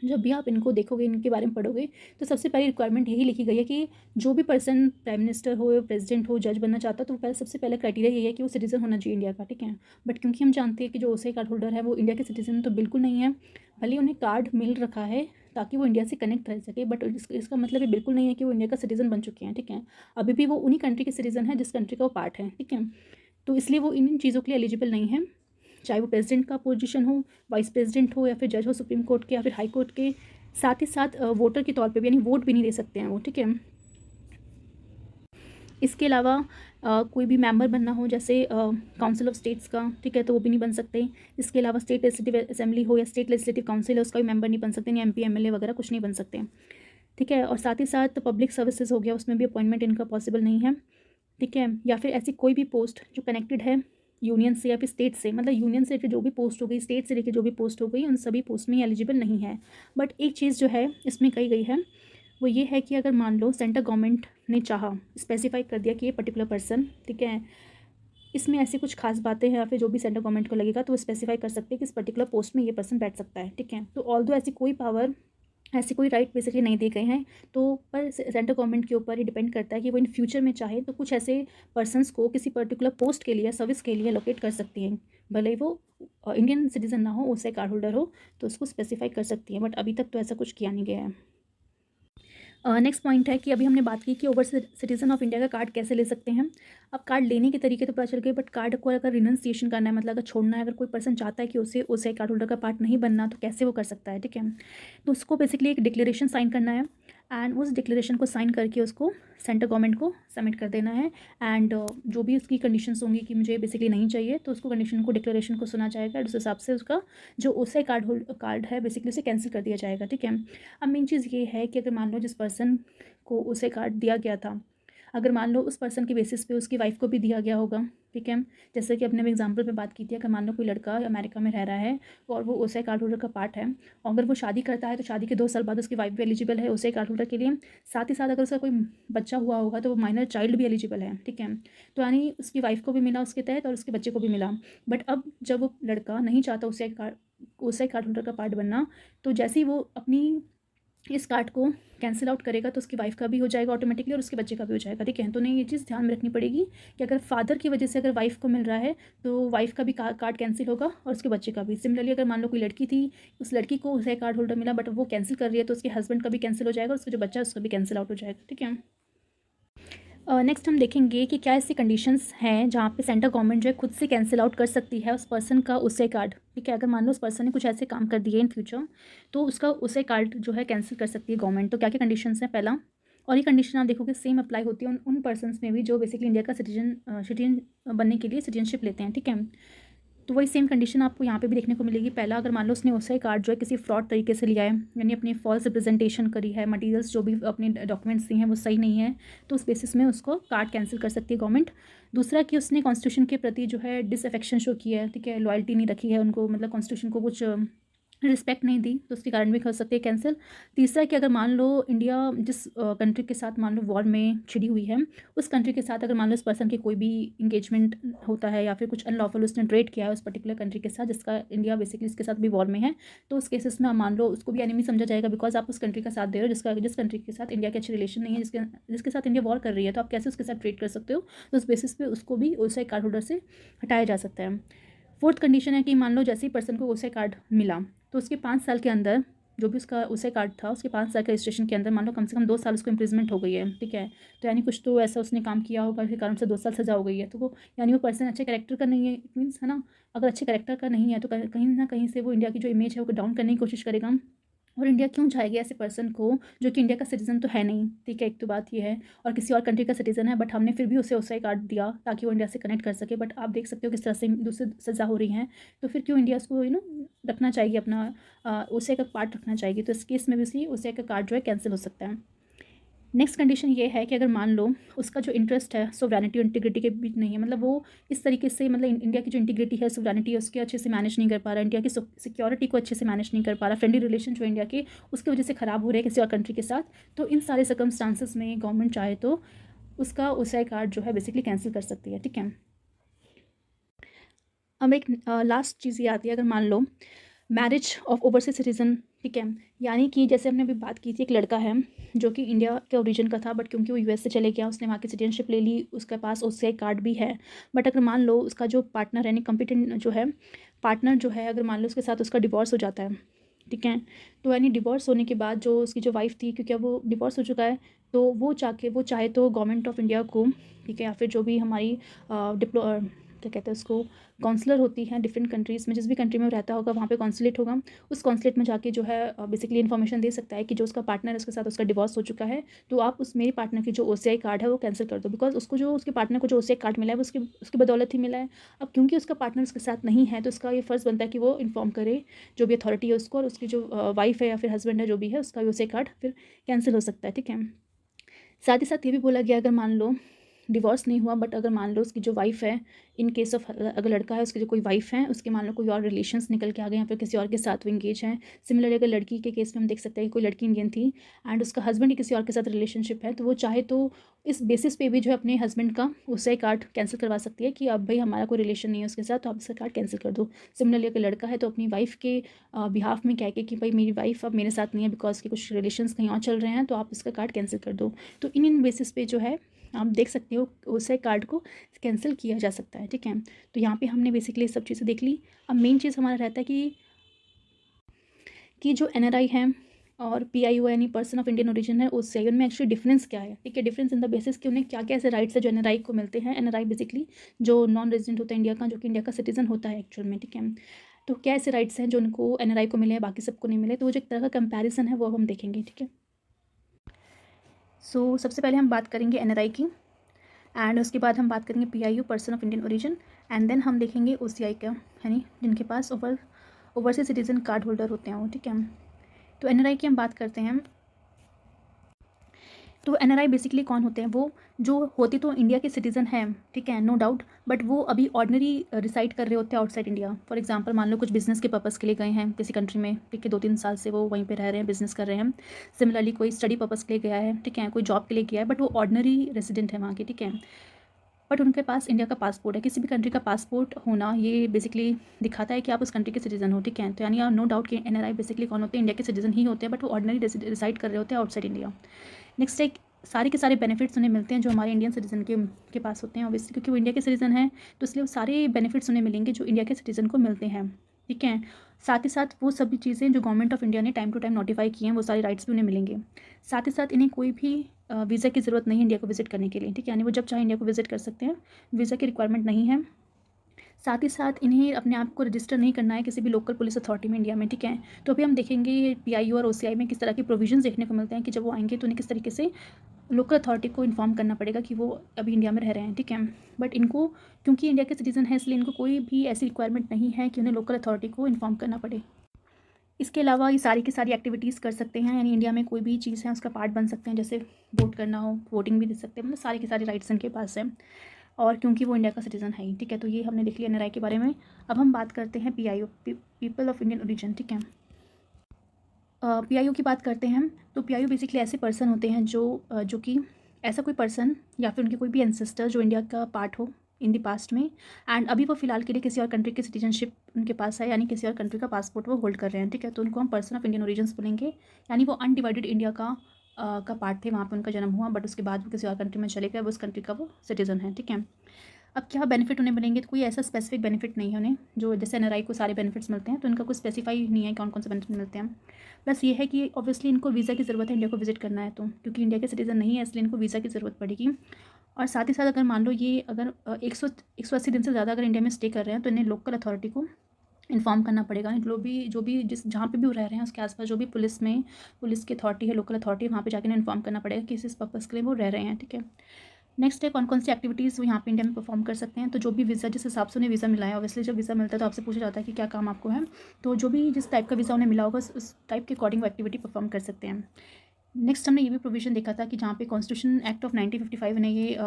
जब भी आप इनको देखोगे, इनके बारे में पढ़ोगे, तो सबसे पहली रिक्वायरमेंट यही लिखी गई है कि जो भी पर्सन प्राइम मिनिस्टर हो या प्रेसिडेंट हो, जज बनना चाहता है, तो पहले सबसे पहला क्राइटेरिया यही है कि वो सिटीज़न होना चाहिए इंडिया का, ठीक है। बट क्योंकि हम जानते हैं कि जो ओसीआई कार्ड होल्डर है वो इंडिया के सिटीज़न तो बिल्कुल नहीं है, भले उन्हें कार्ड मिल रखा है ताकि वो इंडिया से कनेक्ट रह सके, बट इसका मतलब ये बिल्कुल नहीं है कि वो इंडिया का सिटीज़न बन चुके हैं, ठीक है। अभी भी वो उन्हीं कंट्री के सिटीज़न है जिस कंट्री का वो पार्ट है, ठीक है। तो इसलिए वो इन चीज़ों के लिए एलिजिबल नहीं है, चाहे वो प्रेसिडेंट का पोजीशन हो, वाइस प्रेसिडेंट हो, या फिर जज हो सुप्रीम कोर्ट के या फिर हाई कोर्ट के। साथ ही साथ वोटर के तौर पे भी, यानी वोट भी नहीं दे सकते हैं वो, ठीक है। इसके अलावा कोई भी मेंबर बनना हो, जैसे काउंसिल ऑफ स्टेट्स का, ठीक है, तो वो भी नहीं बन सकते। इसके अलावा स्टेट लेजिस्लेटिव असेंबली हो या स्टेट लेजिस्लेटिव काउंसिल है, उसका भी मेंबर नहीं बन सकते, यानी एमपी एमएलए वगैरह कुछ नहीं बन सकते, ठीक है। और साथ ही साथ पब्लिक सर्विसेज हो गया, उसमें भी अपॉइंटमेंट इनका पॉसिबल नहीं है, ठीक है, या फिर ऐसी कोई भी पोस्ट जो कनेक्टेड है यूनियन से या फिर स्टेट से, मतलब यूनियन से जो भी पोस्ट हो गई, स्टेट से लेकर जो भी पोस्ट हो गई, उन सभी पोस्ट में एलिजिबल नहीं है। बट एक चीज़ जो है इसमें कही गई है वो ये है कि अगर मान लो सेंट्रल गवर्नमेंट ने चाहा, स्पेसिफाई कर दिया कि ये पर्टिकुलर पर्सन, ठीक है, इसमें ऐसी कुछ खास बातें हैं या फिर जो भी सेंट्रल गवर्नमेंट को लगेगा तो वो स्पेसिफाई कर सकते हैं कि इस पर्टिकुलर पोस्ट में ये पर्सन बैठ सकता है। ठीक है, तो ऑल्दो ऐसी कोई पावर, ऐसे कोई राइट बेसिकली नहीं दिए गए हैं, तो पर सेंट्रल गवर्नमेंट के ऊपर ही डिपेंड करता है कि वो इन फ्यूचर में चाहे तो कुछ ऐसे पर्सन्स को किसी पर्टिकुलर पोस्ट के लिए, सर्विस के लिए लोकेट कर सकती हैं, भले ही वो इंडियन सिटीजन ना हो, उससे कार्ड होल्डर हो, तो उसको स्पेसिफाई कर सकती हैं। बट अभी तक तो ऐसा कुछ किया नहीं गया है। नेक्स्ट पॉइंट है कि अभी हमने बात की कि ओवर सिटीजन ऑफ इंडिया का कार्ड कैसे ले सकते हैं। अब कार्ड लेने के तरीके तो पता चल गए, बट कार्ड को अगर रिनंसिएशन करना है, मतलब अगर छोड़ना है, अगर कोई पर्सन चाहता है कि उसे कार्ड होल्डर का पार्ट नहीं बनना, तो कैसे वो कर सकता है। ठीक है, तो उसको बेसिकली एक डिक्लेरेशन साइन करना है एंड उस डिक्लेरेशन को साइन करके उसको सेंट्रल गवर्नमेंट को सबमिट कर देना है। एंड जो भी उसकी कंडीशंस होंगी कि मुझे बेसिकली नहीं चाहिए, तो उसको कंडीशन को, डिक्लेरेशन को सुना जाएगा, उस हिसाब से उसका जो ओसीआई कार्ड है बेसिकली उसे कैंसिल कर दिया जाएगा। ठीक है, अब मेन चीज़ ये है कि अगर मान लो जिस पर्सन को ओसीआई कार्ड दिया गया था, अगर मान लो उस पर्सन के बेसिस पे उसकी वाइफ को भी दिया गया होगा, ठीक है, जैसे कि अपने एग्जांपल पे बात की थी, अगर मान लो कोई लड़का अमेरिका में रह रहा है और वो ओसीआई कार्ड होल्डर का पार्ट है, और अगर वो शादी करता है तो शादी के 2 साल बाद उसकी वाइफ भी एलिजिबल है ओसीआई कार्ड होल्डर के लिए। साथ ही साथ अगर उसका कोई बच्चा हुआ होगा तो वो माइनर चाइल्ड भी एलिजिबल है। ठीक है, तो यानी उसकी वाइफ को भी मिला उसके तहत और उसके बच्चे को भी मिला। बट अब जब वो लड़का नहीं चाहता ओसीआई कार्ड होल्डर का पार्ट बनना, तो जैसे ही वो अपनी इस कार्ड को कैंसिल आउट करेगा तो उसकी वाइफ का भी हो जाएगा ऑटोमेटिकली और उसके बच्चे का भी हो जाएगा। ठीक है, तो नहीं, ये चीज़ ध्यान में रखनी पड़ेगी कि अगर फादर की वजह से अगर वाइफ को मिल रहा है तो वाइफ का भी कार्ड कैंसिल होगा और उसके बच्चे का भी। सिमिलरली अगर मान लो कोई लड़की थी, उस लड़की को उसे कार्ड होल्डर मिला बट वो कैंसिल कर रही है, तो उसके हस्बैंड का भी कैंसिल हो जाएगा और उसका जो बच्चा है उसका भी कैंसिल आउट हो जाएगा। ठीक है, नेक्स्ट हम देखेंगे कि क्या ऐसी कंडीशंस हैं जहाँ पे सेंट्रल गवर्नमेंट जो है खुद से कैंसिल आउट कर सकती है उस पर्सन का उसे कार्ड। ठीक है, अगर मान लो उस पर्सन ने कुछ ऐसे काम कर दिए इन फ्यूचर, तो उसका उसे कार्ड जो है कैंसिल कर सकती है गवर्नमेंट। तो क्या क्या कंडीशंस हैं? पहला, और ये कंडीशन आप देखोगे सेम अप्लाई होती है उन पर्सनस में भी जो बेसिकली इंडिया का सिटीजन बनने के लिए सिटीजनशिप लेते हैं। ठीक है, तो वही सेम कंडीशन आपको यहाँ पे भी देखने को मिलेगी। पहला, अगर मान लो उसने ओसीआई कार्ड जो है किसी फ्रॉड तरीके से लिया है, यानी अपनी फॉल्स रिप्रेजेंटेशन करी है, मटेरियल्स जो भी अपने डॉक्यूमेंट्स दिए हैं वो सही नहीं है, तो उस बेसिस में उसको कार्ड कैंसिल कर सकती है गवर्नमेंट। दूसरा कि उसने कॉन्स्टिट्यूशन के प्रति जो है डिसअफेक्शन शो किया है, ठीक है, लॉयल्टी नहीं रखी है उनको, मतलब कॉन्स्टिट्यूशन को कुछ रिस्पेक्ट नहीं दी, तो उसके कारण भी कर सकती है कैंसिल। तीसरा कि अगर मान लो इंडिया जिस कंट्री के साथ मान लो वॉर में छिड़ी हुई है, उस कंट्री के साथ अगर मान लो इस पर्सन की कोई भी इंगेजमेंट होता है या फिर कुछ अनलॉफुल उसने ट्रेड किया है उस पर्टिकुलर कंट्री के साथ जिसका इंडिया बेसिकली इसके साथ भी वॉर में है, तो उस केसेस में आप मान लो उसको भी एनिमी समझा जाएगा, बिकॉज आप उस कंट्री का साथ दे रहे हो जिस कंट्री के साथ इंडिया के अच्छे रिलेशन नहीं है, जिसके साथ इंडिया वॉर कर रही है, तो आप कैसे उसके साथ ट्रेड कर सकते हो, तो उस बेसिस पे उसको भी ओसीआई कार्ड होल्डर से हटाया जा सकता है। फोर्थ कंडीशन है कि मान लो जैसे ही पर्सन को ओसीआई कार्ड मिला तो उसके 5 साल के अंदर, जो भी उसका ओसीआई कार्ड था उसके 5 साल के रजिस्ट्रेशन के अंदर मान लो कम से कम 2 साल उसको इम्प्रिजमेंट हो गई है। ठीक है, तो यानी कुछ तो ऐसा उसने काम किया होगा जिसके कारण से 2 साल सजा हो गई है, तो वो यानी वो पर्सन अच्छे कैरेक्टर का नहीं है, इट मीन्स है ना, अगर अच्छे कैरेक्टर का नहीं है तो कहीं ना कहीं से वो इंडिया की जो इमेज है वो डाउन करने की कोशिश करेगा। और इंडिया क्यों चाहेगी ऐसे पर्सन को जो कि इंडिया का सिटीज़न तो है नहीं। ठीक है, एक तो बात ये है, और किसी और कंट्री का सिटीज़न है बट हमने फिर भी उसे ओसीआई कार्ड दिया ताकि वो इंडिया से कनेक्ट कर सके, बट आप देख सकते हो किस तरह से दूसरे सज़ा हो रही हैं, तो फिर क्यों इंडिया उसको रखना चाहिए अपना ओसीआई का पार्ट रखना चाहिए, तो इस केस में भी उसी ओसीआई का कार्ड जो है कैंसिल हो सकता है। नेक्स्ट कंडीशन ये है कि अगर मान लो उसका जो इंटरेस्ट है सोवरेनिटी और इंटीग्रिटी के बीच नहीं है, मतलब वो इस तरीके से, मतलब इंडिया की जो इंटीग्रिटी है, सोवरेनिटी है, उसके अच्छे से मैनेज नहीं कर पा रहा, इंडिया की सिक्योरिटी को अच्छे से मैनेज नहीं कर पा रहा, फ्रेंडली रिलेशन जो इंडिया के उसकी वजह से ख़राब हो रहे हैं किसी और कंट्री के साथ, तो इन सारे सर्कमस्टांसिस में गवर्नमेंट चाहे तो उसका ओसीआई कार्ड जो है बेसिकली कैंसिल कर सकती है। ठीक है, अब एक लास्ट चीज़ ये आती है, अगर मान लो मैरिज ऑफ ओवरसीज सिटीज़न। ठीक है, यानी कि जैसे हमने अभी बात की थी, एक लड़का है जो कि इंडिया के ओरिजिन का था बट क्योंकि वो यूएस से चले गया, उसने वहाँ की सिटीजनशिप ले ली, उसके पास ओसीआई कार्ड भी है, बट अगर मान लो उसका जो पार्टनर है, यानी कंपिटेंट जो है पार्टनर जो है, अगर मान लो उसके साथ उसका डिवोर्स हो जाता है, ठीक है, तो यानी डिवोर्स होने के बाद जो उसकी जो वाइफ थी, क्योंकि अब वो डिवोर्स हो चुका है, तो वो चाहे तो गवर्नमेंट ऑफ इंडिया को, ठीक है, या फिर जो भी हमारी क्या कहते हैं उसको, काउंसलर होती हैं डिफरेंट कंट्रीज़ में, जिस भी कंट्री में वो रहता होगा वहाँ पे कॉन्सुलेट होगा, उस कॉन्सुलेट में जाके जो है बेसिकली इन्फॉर्मेशन दे सकता है कि जो उसका पार्टनर है उसके साथ उसका डिवोर्स हो चुका है, तो आप उस मेरे पार्टनर की जो ओसीआई कार्ड है वो कैंसिल कर दो, बिकॉज उसको जो उसके पार्टनर को जो ओसीआई कार्ड मिला है वो उसकी बदौलत ही मिला है। अब क्योंकि उसका पार्टनर उसके साथ नहीं है तो उसका ये फ़र्ज़ बनता है कि वो इन्फॉर्म करे जो भी अथॉरिटी है उसको, और उसकी जो वाइफ है या फिर हस्बैंड है जो भी है उसका ओसीआई कार्ड फिर कैंसिल हो सकता है। ठीक है, साथ ही साथ ये भी बोला गया, अगर मान लो डिवोर्स नहीं हुआ, बट अगर मान लो उसकी जो वाइफ है, इन केस ऑफ अगर लड़का है उसकी जो कोई वाइफ है, उसके मान लो कोई और रिलेशंस निकल के आ गए या फिर किसी और के साथ वो इंगेज हैं। सिमिलरली अगर लड़की के केस में हम देख सकते हैं कि कोई लड़की इंडियन थी एंड उसका हस्बैंड किसी और के साथ रिलेशनशिप है, तो वो चाहे तो इस बेसिस पे भी जो है अपने हस्बैंड का उससे कार्ड कैंसिल करवा सकती है कि अब भाई हमारा कोई रिलेशन नहीं है उसके साथ, तो आप उसका कार्ड कैंसिल कर दो। सिमिलरली अगर लड़का है तो अपनी वाइफ के बिहाफ में कह के कि भाई मेरी वाइफ अब मेरे साथ नहीं है बिकॉज के कुछ रिलेशंस कहीं और चल रहे हैं, तो आप उसका कार्ड कैंसिल कर दो। तो इन बेसिस पे जो है आप देख सकते हो उसे कार्ड को कैंसिल किया जा सकता है। ठीक है, तो यहाँ पे हमने बेसिकली सब चीज़ें देख ली। अब मेन चीज़ हमारा रहता है कि जो NRI है और PIO यानी पर्सन ऑफ इंडियन ओरिजिन है, उससे उनमें एक्चुअली डिफरेंस क्या है। ठीक है, डिफरेंस इन द बेसिस कि उन्हें क्या क्या ऐसे राइट्स है जो NRI को मिलते हैं। NRI बेसिकली जो नॉन रेजिडेंट होता है इंडिया का, जो कि इंडिया का सिटीजन होता है एक्चुअल में। ठीक है, तो क्या ऐसे राइट्स हैं जो उनको NRI को मिले हैं बाकी सबको नहीं मिले, तो वो जो एक तरह का कंपैरिजन है वो अब हम देखेंगे। ठीक है, सो सबसे पहले हम बात करेंगे NRI की एंड उसके बाद हम बात करेंगे PIO person of Indian origin and then हम देखेंगे OCI का, यानी जिनके पास ओवरसीज सिटीजन कार्ड होल्डर होते हैं वो। ठीक है, तो NRI की हम बात करते हैं। तो NRI बेसिकली कौन होते हैं, वो जो होते तो इंडिया के सिटीज़न हैं, ठीक है, नो डाउट, बट वो अभी ऑर्डिनरी रिसाइड कर रहे होते हैं आउटसाइड इंडिया। फॉर एग्जांपल मान लो कुछ बिजनेस के पर्पज़ के लिए गए हैं किसी कंट्री में, ठीक है, 2-3 साल से वो वहीं पे रह रहे हैं, बिजनेस कर रहे हैं। सिमिलरली कोई स्टडी पर्पज़ के लिए गया है, ठीक है, कोई जॉब के लिए गया है, बट वो ऑर्डिनरी रेजिडेंट है वहाँ के। ठीक है, बट उनके पास इंडिया का पासपोर्ट है। किसी भी कंट्री का पासपोर्ट होना ये बेसिकली दिखाता है कि आप उस कंट्री के सिटीजन हो। ठीक है, तो यानी नो डाउट कि NRI बेसिकली कौन होते हैं, इंडिया के सिटीजन ही होते हैं, बट वो ऑर्डिनरी रिसाइड कर रहे होते हैं आउटसाइड इंडिया। नेक्स्ट एक सारे के सारे बेनिफिट्स उन्हें मिलते हैं जो हमारे इंडियन सिटीजन के पास होते हैं, ऑब्वियसली क्योंकि वो इंडिया के सिटीजन हैं, तो इसलिए वो सारे बेनिफिट्स उन्हें मिलेंगे जो इंडिया के सिटीजन को मिलते हैं। ठीक है, साथ ही साथ वो सभी चीज़ें जो गवर्नमेंट ऑफ इंडिया ने टाइम टू टाइम नोटिफाई की हैं वो सारे राइट्स भी उन्हें मिलेंगे। साथ ही साथ इन्हें कोई भी वीज़ा की ज़रूरत नहीं है इंडिया को विजिट करने के लिए। ठीक है, यानी वो जब चाहे इंडिया को विजिट कर सकते हैं, वीज़ा की रिक्वायरमेंट नहीं है। साथ ही साथ इन्हें अपने आप को रजिस्टर नहीं करना है किसी भी लोकल पुलिस अथॉरिटी में इंडिया में। ठीक है, तो अभी हम देखेंगे PIO और OCI में किस तरह के प्रोविजंस देखने को मिलते हैं कि जब वो आएंगे तो उन्हें किस तरीके से लोकल अथॉरिटी को इन्फॉर्म करना पड़ेगा कि वो अभी इंडिया में रह रहे हैं। ठीक है, बट इनको क्योंकि इंडिया के सिटीज़न हैं इसलिए इनको कोई भी ऐसी रिक्वायरमेंट नहीं है कि उन्हें लोकल अथॉरिटी को इन्फॉर्म करना पड़े। इसके अलावा ये सारी की सारी एक्टिविटीज़ कर सकते हैं, यानी इंडिया में कोई भी चीज़ है उसका पार्ट बन सकते हैं, जैसे वोट करना हो, वोटिंग भी दे सकते हैं, मतलब सारे के सारे राइट्स इनके पास हैं, और क्योंकि वो इंडिया का सिटीज़न है ही। ठीक है, तो ये हमने देख लिया NRI के बारे में। अब हम बात करते हैं PIO people of Indian origin. ठीक है, PIO की बात करते हैं तो PIO बेसिकली ऐसे पर्सन होते हैं जो कि ऐसा कोई पर्सन या फिर उनके कोई भी एंसेस्टर जो इंडिया का पार्ट हो इन द पास्ट में, एंड अभी वो फिलहाल के लिए किसी और कंट्री की सिटीजनशिप उनके पास है, यानी किसी और कंट्री का पासपोर्ट वो होल्ड कर रहे हैं। ठीक है, तो उनको हम पर्सन ऑफ इंडियन ओरिजिन्स बोलेंगे, यानी वो अनडिवाइडेड इंडिया का पार्ट थे, वहाँ पे उनका जन्म हुआ, बट उसके बाद वो किसी और कंट्री में चले गए, वो उस कंट्री का वो सिटीज़न है। ठीक है, अब क्या बेनिफिट उन्हें मिलेंगे, तो कोई ऐसा स्पेसिफिक बेनिफिट नहीं है उन्हें, जो जैसे NRI को सारे बेनिफिट्स मिलते हैं तो इनका कुछ स्पेसिफाई नहीं है कौन कौन से बेनिफिट मिलते हैं। बस ये है कि ऑब्वियसली इनको वीज़ा की ज़रूरत है इंडिया को विजिट करना है, तो क्योंकि इंडिया के सिटीज़न नहीं है इसलिए इनको वीज़ा की ज़रूरत पड़ेगी। और साथ ही साथ अगर मान लो ये अगर 180 दिन से ज़्यादा अगर इंडिया में स्टे कर रहे हैं तो इन्हें लोकल अथॉरिटी को इन्फॉर्म करना पड़ेगा। जो भी जिस जहाँ पे भी वो रह रहे हैं उसके आसपास जो भी पुलिस की अथॉरिटी है, लोकल अथॉरिटी, वहाँ पे जाकर इन्हें इन्फॉर्म करना पड़ेगा कि इस पर्पज़ के लिए वो रह रहे हैं। ठीक है, नेक्स्ट है कौन कौन सी एक्टिविटीज़ वो यहाँ पे इंडिया में परफॉर्म कर सकते हैं। तो जो भी वीज़ा जिस हिसाब से उन्हें वीज़ा मिला है, ऑब्वियसली जब वीज़ा मिलता है तो आपसे पूछा जाता है कि क्या काम आपको है, तो जो भी जिस टाइप का वीज़ा उन्हें मिला होगा उस टाइप के अकॉर्डिंग वो एक्टिविटी परफॉर्म कर सकते हैं। नेक्स्ट हमने ये भी प्रोविज़न देखा था कि जहाँ पे कॉन्स्टिट्यूशन एक्ट ऑफ 1955 ने ये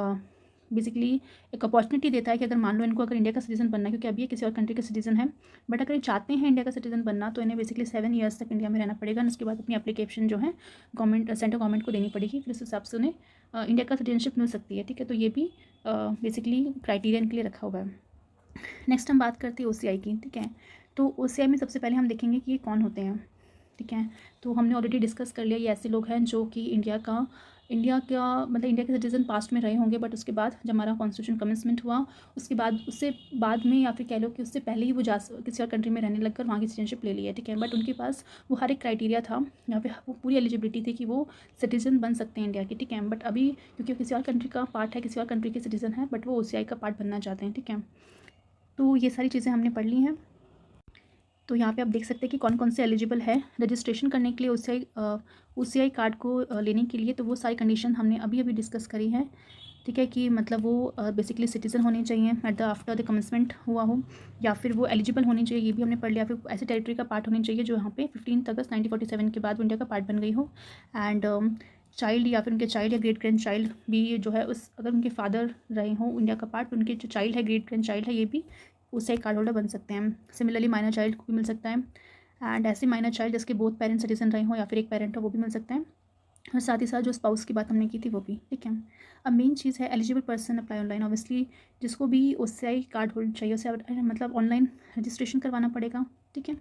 बेसिकली एक अपॉर्चुनिटी देता है कि अगर मान लो इनको अगर इंडिया का सिटीज़न बनना है, क्योंकि अभी ये किसी और कंट्री का सिटीज़न है, बट अगर ये चाहते हैं इंडिया का सिटीज़न बनना तो इन्हें बेसिकली 7 ईयर्स तक इंडिया में रहना पड़ेगा, उसके बाद अपनी एप्लीकेशन जो है सेंट्रल गवर्नमेंट को देनी पड़ेगी, फिर उस हिसाब से उन्हें इंडिया का सिटीजनशिप मिल सकती है। ठीक है, तो ये भी बेसिकली क्राइटेरिया इनके लिए रखा हुआ है। नेक्स्ट हम बात करते हैं OCI की। ठीक है, तो OCI में सबसे पहले हम देखेंगे कि ये कौन होते हैं। ठीक है, तो हमने ऑलरेडी डिस्कस कर लिया, ये ऐसे लोग हैं जो कि इंडिया का मतलब इंडिया के सिटीज़न पास्ट में रहे होंगे, बट उसके बाद जब हमारा कॉन्स्टिट्यूशन कमेंसमेंट हुआ उसके बाद उससे बाद में या फिर कह लो कि उससे पहले ही वो किसी और कंट्री में रहने लगकर वहाँ की सिटीजनशिप ले ली है। ठीक है, बट उनके पास वो हर एक क्राइटेरिया था, यहाँ पे वो पूरी एलिजिबिलिटी थी कि वो सिटीज़न बन सकते हैं इंडिया के। ठीक है, बट अभी क्योंकि किसी और कंट्री का पार्ट है, किसी और कंट्री के सिटीज़न है, बट वो OCI का पार्ट बनना चाहते हैं। ठीक है, तो ये सारी चीज़ें हमने पढ़ ली हैं। तो यहाँ पे आप देख सकते हैं कि कौन कौन से एलिजिबल है रजिस्ट्रेशन करने के लिए OCI कार्ड को लेने के लिए, तो वो सारी कंडीशन हमने अभी डिस्कस करी है। ठीक है, कि मतलब वो बेसिकली सिटीज़न होने चाहिए आफ्टर द कमेंसमेंट हुआ हो, या फिर वो एलिजिबल होनी चाहिए, ये भी हमने पढ़ लिया, फिर ऐसे टेरिटरी का पार्ट होनी चाहिए जो यहाँ पे 15 अगस्त 1947 के बाद वो इंडिया का पार्ट बन गई हो, एंड चाइल्ड या फिर उनके चाइल्ड या ग्रेट ग्रैंड चाइल्ड भी जो है उस अगर उनके फादर रहे हों इंडिया का पार्ट, तो उनके जो चाइल्ड है, ग्रेट ग्रैंड चाइल्ड है, ये भी उससे एक कार्ड होल्डर बन सकते हैं। सिमिलरली माइनर चाइल्ड को भी मिल सकता है, एंड ऐसे माइनर चाइल्ड जिसके बोथ पेरेंट्स सिटीजन रहे हों या फिर एक पेरेंट हो वो भी मिल सकता है। और साथ ही साथ जो स्पाउस की बात हमने की थी वो भी, ठीक है। अब मेन चीज़ है eligible person apply online. Obviously जिसको भी OCI कार्ड होल्डर चाहिए उसे मतलब ऑनलाइन रजिस्ट्रेशन करवाना पड़ेगा, ठीक है।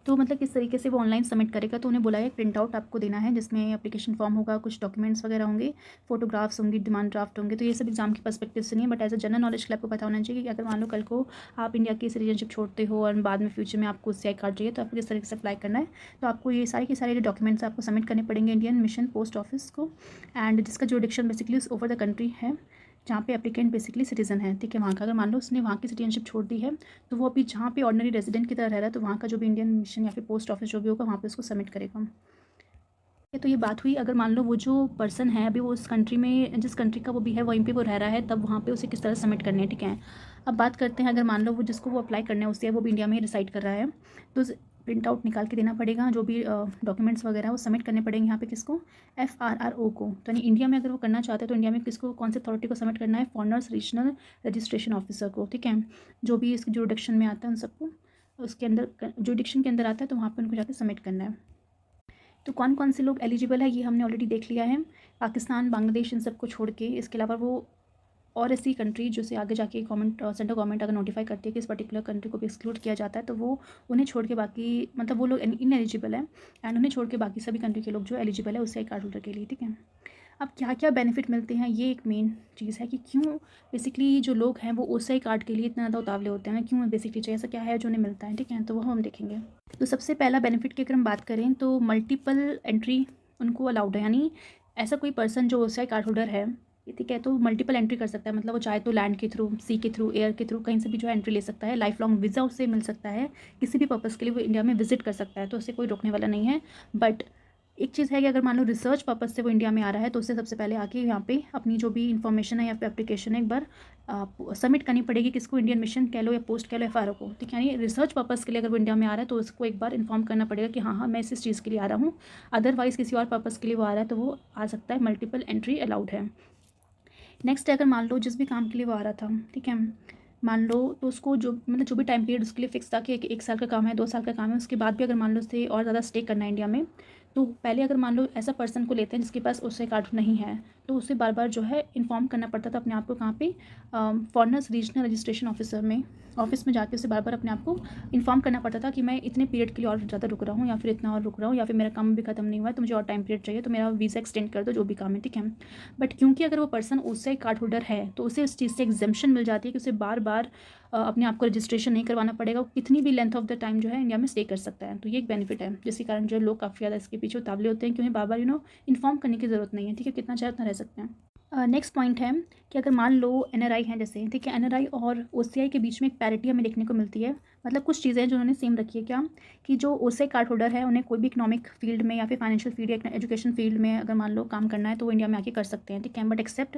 तो मतलब किस तरीके से वो ऑनलाइन सबमिट करेगा, तो उन्हें बोला है प्रिंट आउट आपको देना है जिसमें एप्लीकेशन फॉर्म होगा, कुछ डॉक्यूमेंट्स वगैरह होंगे, फोटोग्राफ्स होंगी, डिमांड ड्राफ्ट होंगे। तो ये सब एग्जाम के पर्सपेक्टिव से नहीं है, but as a general knowledge के लिए आपको पता होना चाहिए कि अगर मान लो कल को आप इंडिया की सिटीजनशिप छोड़ते हो और बाद में फ्यूचर में आपको OCI कार्ड चाहिए तो आपको किस तरीके से अप्लाई करना है। तो आपको ये सारे के सारे जो डॉक्यूमेंट्स आपको सबमिट करने पड़ेंगे इंडियन मिशन पोस्ट ऑफिस को, एंड जिसका jurisdiction basically over the country है जहाँ पे एप्लीकेंट बेसिकली सिटीजन है, ठीक है, वहाँ का। अगर मान लो उसने वहाँ की सिटीजनशिप छोड़ दी है तो वो अभी जहाँ पे ऑर्डिनरी रेजिडेंट की तरह रह रहा है तो वहाँ का जो भी इंडियन मिशन या फिर पोस्ट ऑफिस जो भी होगा वहाँ पे उसको सबमिट करेगा। तो ये बात हुई अगर मान लो वो जो पर्सन है अभी वो उस कंट्री में, जिस कंट्री का वो भी है वहीं पे वो रह रहा है, तब वहाँ पे उसे किस तरह सबमिट करने हैं, ठीक है। अब बात करते हैं अगर मान लो वो जिसको वो अप्लाई करना है उससे वो भी इंडिया में ही रिसाइड कर रहा है, तो प्रिंट आउट निकाल के देना पड़ेगा, जो भी डॉक्यूमेंट्स वगैरह वो सबमिट करने पड़ेंगे यहाँ पे किसको, FRRO को। तो यानी इंडिया में अगर वो करना चाहते हैं तो इंडिया में किसको, कौन से अथॉरिटी को सबमिट करना है, फॉरेनर्स रीजनल रजिस्ट्रेशन ऑफिसर को, ठीक है। जो भी इसके जुरिडिक्शन में आता है उन सबको, उसके अंदर जुरिडिक्शन के अंदर आता है तो वहाँ पर उनको जाकर सबमिट करना है। तो कौन कौन से लोग एलिजिबल है ये हमने ऑलरेडी देख लिया है, पाकिस्तान, बांग्लादेश, इन सबको छोड़ के। इसके अलावा वो और ऐसी कंट्री जो से आगे जाके गवर्नमेंट, सेंट्रल गवर्नमेंट अगर नोटिफाई करती है कि इस पर्टिकुलर कंट्री को भी एक्सक्लूड किया जाता है तो वो उन्हें छोड़ के बाकी, मतलब वो लोग इनएलिजिबल है, एंड उन्हें छोड़ के बाकी सभी कंट्री के लोग जो एलिजिबल है उससे कार्ड होल्डर के लिए, ठीक है। अब क्या क्या बेनिफिट मिलते हैं ये एक मेन चीज़ है कि क्यों बेसिकली जो लोग हैं वो OCI कार्ड के लिए इतना ज़्यादा उतावले होते हैं, क्यों बेसिकली चाहिए, ऐसा क्या है जो उन्हें मिलता है, ठीक है। तो वो हम देखेंगे। तो सबसे पहला बेनिफिट की अगर हम बात करें तो मल्टीपल एंट्री उनको अलाउड है, यानी ऐसा कोई पर्सन जो OCI कार्ड होल्डर है, ठीक है, तो मल्टीपल एंट्री कर सकता है। मतलब वो चाहे तो लैंड के थ्रू, सी के थ्रू, एयर के थ्रू, कहीं से भी जो है एंट्री ले सकता है। लाइफ लॉन्ग वीज़ा उससे मिल सकता है, किसी भी पर्पज़ के लिए वो इंडिया में विजिट कर सकता है, तो उससे कोई रोकने वाला नहीं है। बट एक चीज़ है कि अगर मान लो रिसर्च पर्पज़ से वो इंडिया में आ रहा है तो उससे सबसे पहले आके यहाँ पे अपनी जो भी इन्फॉर्मेशन है या फिर एप्लीकेशन है एक बार सबमिट करनी पड़ेगी, किसको, इंडियन मिशन कह लो या पोस्ट कह लो, FRO को, ठीक है। यानी रिसर्च पर्पज़ के लिए अगर वो इंडिया में आ रहा है तो उसको एक बार इन्फॉर्म करना पड़ेगा कि हाँ हाँ मैं इस चीज़ के लिए आ रहा हूँ। अदरवाइज़ किसी और पर्पज़ के लिए वो आ रहा है तो वो आ सकता है, मल्टीपल एंट्री अलाउड है। नेक्स्ट है अगर मान लो जिस भी काम के लिए वो आ रहा था, ठीक है, मान लो तो उसको जो मतलब जो भी टाइम पीरियड उसके लिए फिक्स था कि एक साल का काम है, 2 साल का काम है, उसके बाद भी अगर मान लो उसे और ज़्यादा स्टे करना है इंडिया में, तो पहले अगर मान लो ऐसा पर्सन को लेते हैं जिसके पास OCI कार्ड नहीं है तो उसे बार बार जो है इन्फॉर्म करना पड़ता था अपने आप को, कहाँ पे, फॉरेनर्स रीजनल रजिस्ट्रेशन ऑफिसर में, ऑफिस में जाके उसे बार बार अपने आप को इन्फॉर्म करना पड़ता था कि मैं इतने पीरियड के लिए और ज़्यादा रुक रहा हूँ या फिर इतना और रुक रहा हूँ या फिर मेरा काम भी खत्म नहीं हुआ है तो मुझे और टाइम पीरियड चाहिए, तो मेरा वीज़ा एक्सटेंड कर दो, जो भी काम है, ठीक है। बट क्योंकि अगर वो पर्सन OCI कार्ड होल्डर है तो उसे इस चीज़ से एग्जेम्पशन मिल जाती है कि उसे बार बार अपने आप को रजिस्ट्रेशन नहीं करवाना पड़ेगा, वो कितनी भी लेंथ ऑफ द टाइम जो है इंडिया में स्टे कर सकता है। तो ये एक बेनिफिट है जिसके कारण जो लोग काफ़ी ज़्यादा इसके पीछे उतावले होते हैं कि उन्हें बार बार इन्फॉर्म करने की ज़रूरत नहीं है, ठीक है, कितना चाहे उतना रह सकते हैं। नेक्स्ट पॉइंट है कि अगर मान लो NRI हैं जैसे, ठीक है, NRI और OCI के बीच में एक पैरिटी हमें देखने को मिलती है। मतलब कुछ चीज़ें जो उन्होंने सेम रखी है, क्या कि जो OCI कार्ड होल्डर है उन्हें कोई भी इकोनॉमिक फील्ड में या फिर फाइनेंशियल फील्ड या एजुकेशन फील्ड में अगर मान लो काम करना है तो वो इंडिया में आके कर सकते हैं, ठीक है। बट एक्सेप्ट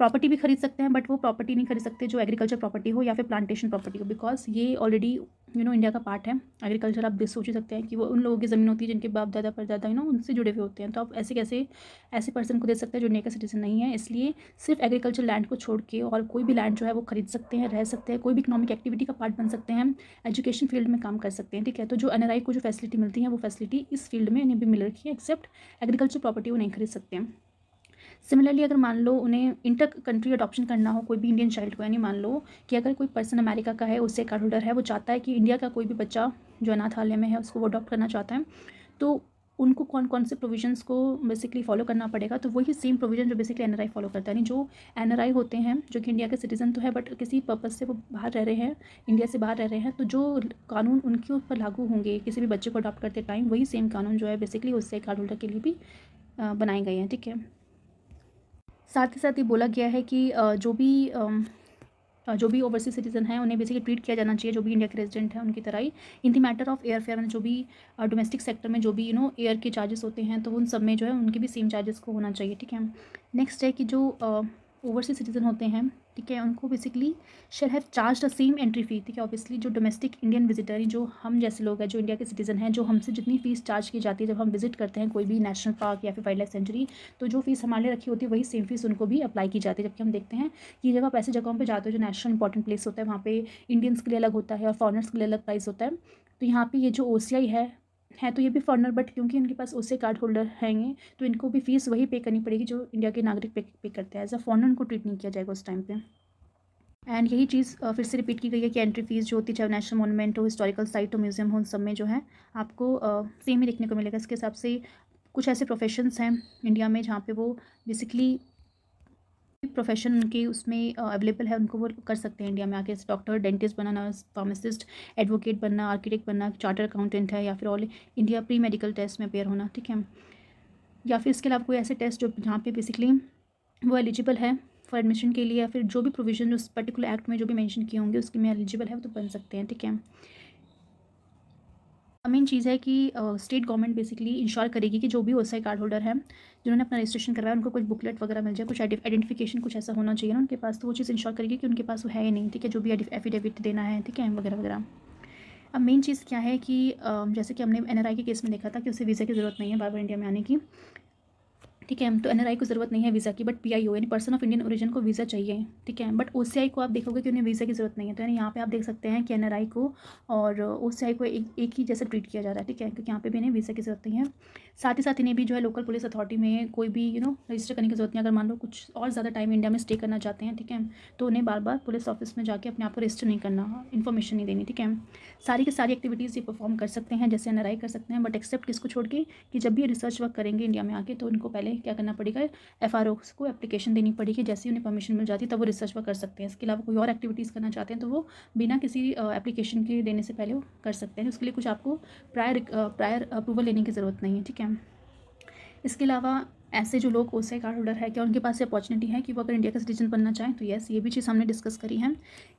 प्रॉपर्टी भी खरीद सकते हैं, बट वो प्रॉपर्टी नहीं खरीद सकते जो एग्रीकल्चर प्रॉपर्टी हो या फिर प्लांटेशन प्रॉपर्टी हो, बिकॉज ये ऑलरेडी इंडिया का पार्ट है। एग्रीकल्चर आप सोच ही सकते हैं कि वो उन लोगों की ज़मीन होती है जिनके बाप दादा परदादा उनसे जुड़े हुए होते हैं, तो आप ऐसे कैसे ऐसे पर्सन को दे सकते हैं जो इंडिया का सिटीजन नहीं है। इसलिए सिर्फ एग्रीकल्चर लैंड को छोड़ के और कोई भी लैंड जो है वो खरीद सकते हैं, रह सकते हैं, कोई भी इकोनॉमिक एक्टिविटी का पार्ट बन सकते हैं, एजुकेशन फील्ड में काम कर सकते हैं, ठीक है। तो जो NRI को जो फैसिलिटी मिलती है वो फैसिलिटी इस फील्ड में इन्हें भी मिल रखी है, एक्सेप्ट एग्रीकल्चर प्रॉपर्टी वो नहीं खरीद सकते हैं। सिमिलरली अगर मान लो उन्हें इंटर कंट्री अडॉप्शन करना हो कोई भी इंडियन चाइल्ड को, यानी मान लो कि अगर कोई पर्सन अमेरिका का है, उससे कार्ड होल्डर है, वो चाहता है कि इंडिया का कोई भी बच्चा जो अनाथालय में है उसको वो अडॉप्ट करना चाहता है, तो उनको कौन कौन से प्रोविजंस को बेसिकली फॉलो करना पड़ेगा, तो वही सेम प्रोविजन जो बेसिकली NRI फॉलो करता है। यानी जो NRI होते हैं जो कि इंडिया के सिटीजन तो है बट किसी पर्पज़ से वो बाहर रह रहे हैं, इंडिया से बाहर रह रहे हैं, तो जो कानून उनके ऊपर लागू होंगे किसी भी बच्चे को अडॉप्ट करते टाइम, वही सेम कानून जो है बेसिकली उससे कार्ड होल्डर के लिए भी बनाए गए हैं, ठीक है। साथ ही साथ ये बोला गया है कि जो भी ओवरसीज सिटीजन हैं उन्हें बेसिकली ट्रीट किया जाना चाहिए जो भी इंडिया के रेजिडेंट हैं उनकी तरह ही, in the matter of air fare, जो भी डोमेस्टिक सेक्टर में जो भी एयर के चार्जेस होते हैं तो उन सब में जो है उनके भी सेम चार्जेस को होना चाहिए, ठीक है। नेक्स्ट है कि जो ओवरसीज सिटीजन होते हैं, ठीक है, उनको basically shall have charge the same entry fee, ठीक है। ऑब्वियसली जो डोमेस्टिक इंडियन विजिटर, जो हम जैसे लोग हैं जो इंडिया के सिटीजन हैं, जो हमसे जितनी फ़ीस चार्ज की जाती है जब हम विजिट करते हैं कोई भी नेशनल पार्क या फिर वाइल्ड लाइफ सेंचुरी, तो जो फीस हमारे लिए रखी होती है वही सेम फीस उनको भी अप्लाई की जाती है। जबकि हम देखते हैं कि जब आप ऐसी जगहों पर जाते हो जो नेशनल इंपॉर्टेंट प्लेस होता है, वहाँ पे इंडियंस के लिए अलग होता है और फॉरनर्स के लिए अलग प्राइस होता है। तो यहाँ पे ये जो OCI है तो ये भी फॉरनर, बट क्योंकि इनके पास OCI कार्ड होल्डर हैंगे तो इनको भी फीस वही पे करनी पड़ेगी जो इंडिया के नागरिक पे करते हैं। एज अ फॉरनर उनको ट्रीट नहीं किया जाएगा उस टाइम पे। एंड यही चीज़ फिर से रिपीट की गई है कि एंट्री फीस जो होती है, चाहे नेशनल मोनूमेंट हो, हिस्टोरिकल साइट हो, म्यूजियम हो, उन सब में जो है आपको सेम ही देखने को मिलेगा। इसके हिसाब से कुछ ऐसे प्रोफेशंस हैं इंडिया में जहाँ पे वो बेसिकली प्रोफेशन उनके उसमें अवेलेबल है, उनको वो कर सकते हैं इंडिया में आके। डॉक्टर, डेंटिस्ट बनना, नर्स, फार्मासिस्ट, एडवोकेट बनना, आर्किटेक्ट बनना, चार्टर अकाउंटेंट है, या फिर all India pre medical test में अपेयर होना, ठीक है। या फिर इसके अलावा कोई ऐसे टेस्ट जो जहाँ पे बेसिकली वो एलिजिबल है फॉर एडमिशन के लिए, या फिर जो भी प्रोविजन उस पर्टिकुलर एक्ट में जो भी मेंशन किए होंगे उसके में एलिजिबल है वो तो बन सकते हैं, ठीक है। मेन चीज़ है कि स्टेट गवर्नमेंट बेसिकली इंश्योर करेगी कि जो भी OCI कार्ड होल्डर है जिन्होंने अपना रजिस्ट्रेशन करवाया उनको कुछ बुकलेट वगैरह मिल जाए, कुछ आइडेंटिफिकेशन कुछ ऐसा होना चाहिए ना उनके पास, तो वो चीज़ इंश्योर करेगी कि उनके पास वो है या नहीं, ठीक है, जो भी एफिडेविट देना है, ठीक है, वगैरह वगैरह। अब मेन चीज़ क्या है कि जैसे कि हमने NRI के केस में देखा था कि उसे वीज़ा की ज़रूरत नहीं है बार बार इंडिया में आने की, ठीक है। तो NRI को ज़रूरत नहीं है वीज़ा की, बट PIO यानी पर्सन ऑफ इंडियन ओरिजिन को वीज़ा चाहिए, ठीक है। बट OCI को आप देखोगे कि उन्हें वीज़ा की ज़रूरत नहीं है। तो यानी यहाँ पे आप देख सकते हैं कि NRI को और OCI को एक ही जैसे ट्रीट किया जा रहा है, ठीक है, क्योंकि यहाँ पे भी इन्हें वीज़ा की ज़रूरत नहीं है। साथ ही साथ इन्हें भी जो है लोकल पुलिस अथॉरिटी में कोई भी रजिस्टर करने की ज़रूरत नहीं है। अगर मान लो कुछ और ज़्यादा टाइम इंडिया में स्टे करना चाहते हैं, ठीक है, तो उन्हें बार बार पुलिस ऑफिस में जाके अपने आप को रजिस्टर नहीं करना, इन्फॉर्मेशन नहीं देनी, ठीक है। सारी की सारी एक्टिविटीज़ ये परफॉर्म कर सकते हैं जैसे NRI कर सकते हैं, बट एक्सेप्ट किसको छोड़ के कि जब भी रिसर्च वर्क करेंगे इंडिया में आके तो उनको पहले क्या करना पड़ेगा, FRO को एप्लीकेशन देनी पड़ेगी। जैसे ही उन्हें परमिशन मिल जाती है तब वो रिसर्च वर्क कर सकते हैं। इसके अलावा कोई और एक्टिविटीज़ करना चाहते हैं तो वो बिना किसी एप्लीकेशन के देने से पहले वो कर सकते हैं। उसके लिए कुछ आपको प्रायर अप्रूवल लेने की ज़रूरत नहीं है, ठीक है। इसके अलावा ऐसे जो लोग OCI कार्ड होल्डर है, क्या उनके पास ये अपॉर्चुनिटी है कि वो अगर इंडिया का सिटीजन बनना चाहें, तो यस, ये भी चीज़ हमने डिस्कस करी है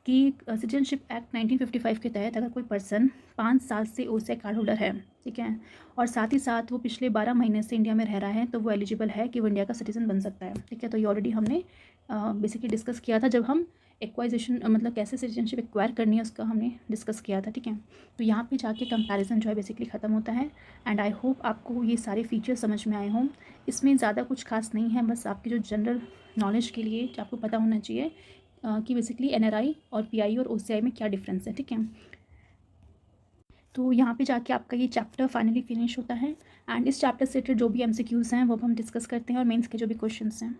कि सिटीजनशिप एक्ट 1955 के तहत अगर कोई पर्सन 5 साल से OCI कार्ड होल्डर है, ठीक है, और साथ ही साथ वो पिछले 12 महीने से इंडिया में रह रहा है, तो वो एलिजिबल है कि वो इंडिया का सिटीजन बन सकता है, ठीक है। तो ये ऑलरेडी हमने बेसिकली डिस्कस किया था जब हम एक्वाइजेशन मतलब कैसे सिटीजनशिप एक्वायर करनी है उसका हमने डिस्कस किया था, ठीक है। तो यहाँ पे जाके कंपैरिजन जो है बेसिकली ख़त्म होता है। एंड आई होप आपको ये सारे फीचर्स समझ में आए हों। इसमें ज़्यादा कुछ खास नहीं है, बस आपकी जो जनरल नॉलेज के लिए आपको पता होना चाहिए कि बेसिकली NRI और PI और OCI में क्या डिफरेंस है, ठीक है। तो यहाँ पे जाके आपका ये चैप्टर फाइनली फिनिश होता है। एंड इस चैप्टर से रिलेटेड जो भी MCQs हैं वो हम डिस्कस करते हैं और मेंस के जो भी क्वेश्चंस हैं।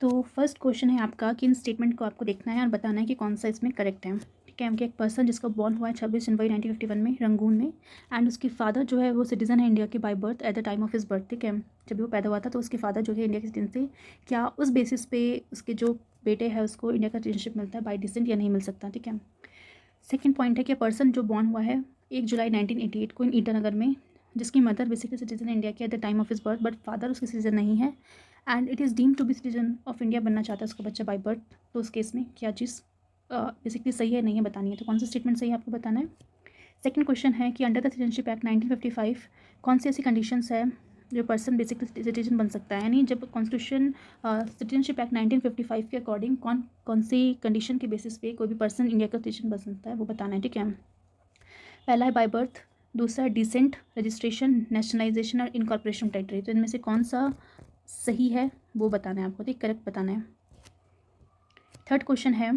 तो फर्स्ट क्वेश्चन है आपका कि इन स्टेटमेंट को आपको देखना है और बताना है कि कौन सा इसमें करेक्ट है, ठीक है। कि एक पर्सन जिसका बॉर्न हुआ है 26 जनवरी 1951 में रंगून में, एंड उसकी फादर जो है वो सिटीज़न है इंडिया के by birth eight the time of his birth, ठीक है। जब वो पैदा हुआ था तो उसके फादर जो है इंडिया के सिटीजन थे। क्या उस बेसिस पे उसके जो बेटे हैं उसको इंडिया का सिटीजनशिप मिलता है बाई डिसेंट या नहीं मिल सकता, ठीक है। सेकेंड पॉइंट है कि पर्सन जो बॉर्न हुआ है 1 जुलाई 1988 को इन ईटानगर में, जिसकी मदर बेसिकली सिटीजन इंडिया की at the time of his birth, but father उसके सिटीजन नहीं है, and it is deemed to be citizen of India बनना चाहता है उसका बच्चा बाय बर्थ। तो उस केस में क्या चीज़ बेसिकली सही है नहीं है बतानी है, तो कौन सा स्टेटमेंट सही है आपको बताना है। सेकंड क्वेश्चन है कि अंडर द सिटीजनशिप एक्ट 1955 कौन सी ऐसी कंडीशंस है जो पर्सन बेसिकली सिटीजन बन सकता है, यानी जब कॉन्स्टिट्यूशन सिटीजनशिप एक्ट 1955 के अकॉर्डिंग कौन कौन सी कंडीशन के बेसिस पे कोई भी पर्सन इंडिया का सिटीजन बन सकता है वो बताना है, ठीक है। पहला है बाय बर्थ, दूसरा है डिसेंट, रजिस्ट्रेशन, नेशनलाइजेशन और इनकॉर्पोरेशन टेरिटरी। तो इनमें से कौन सा सही है वो बताना है आपको, ठीक, करेक्ट बताना है। थर्ड क्वेश्चन है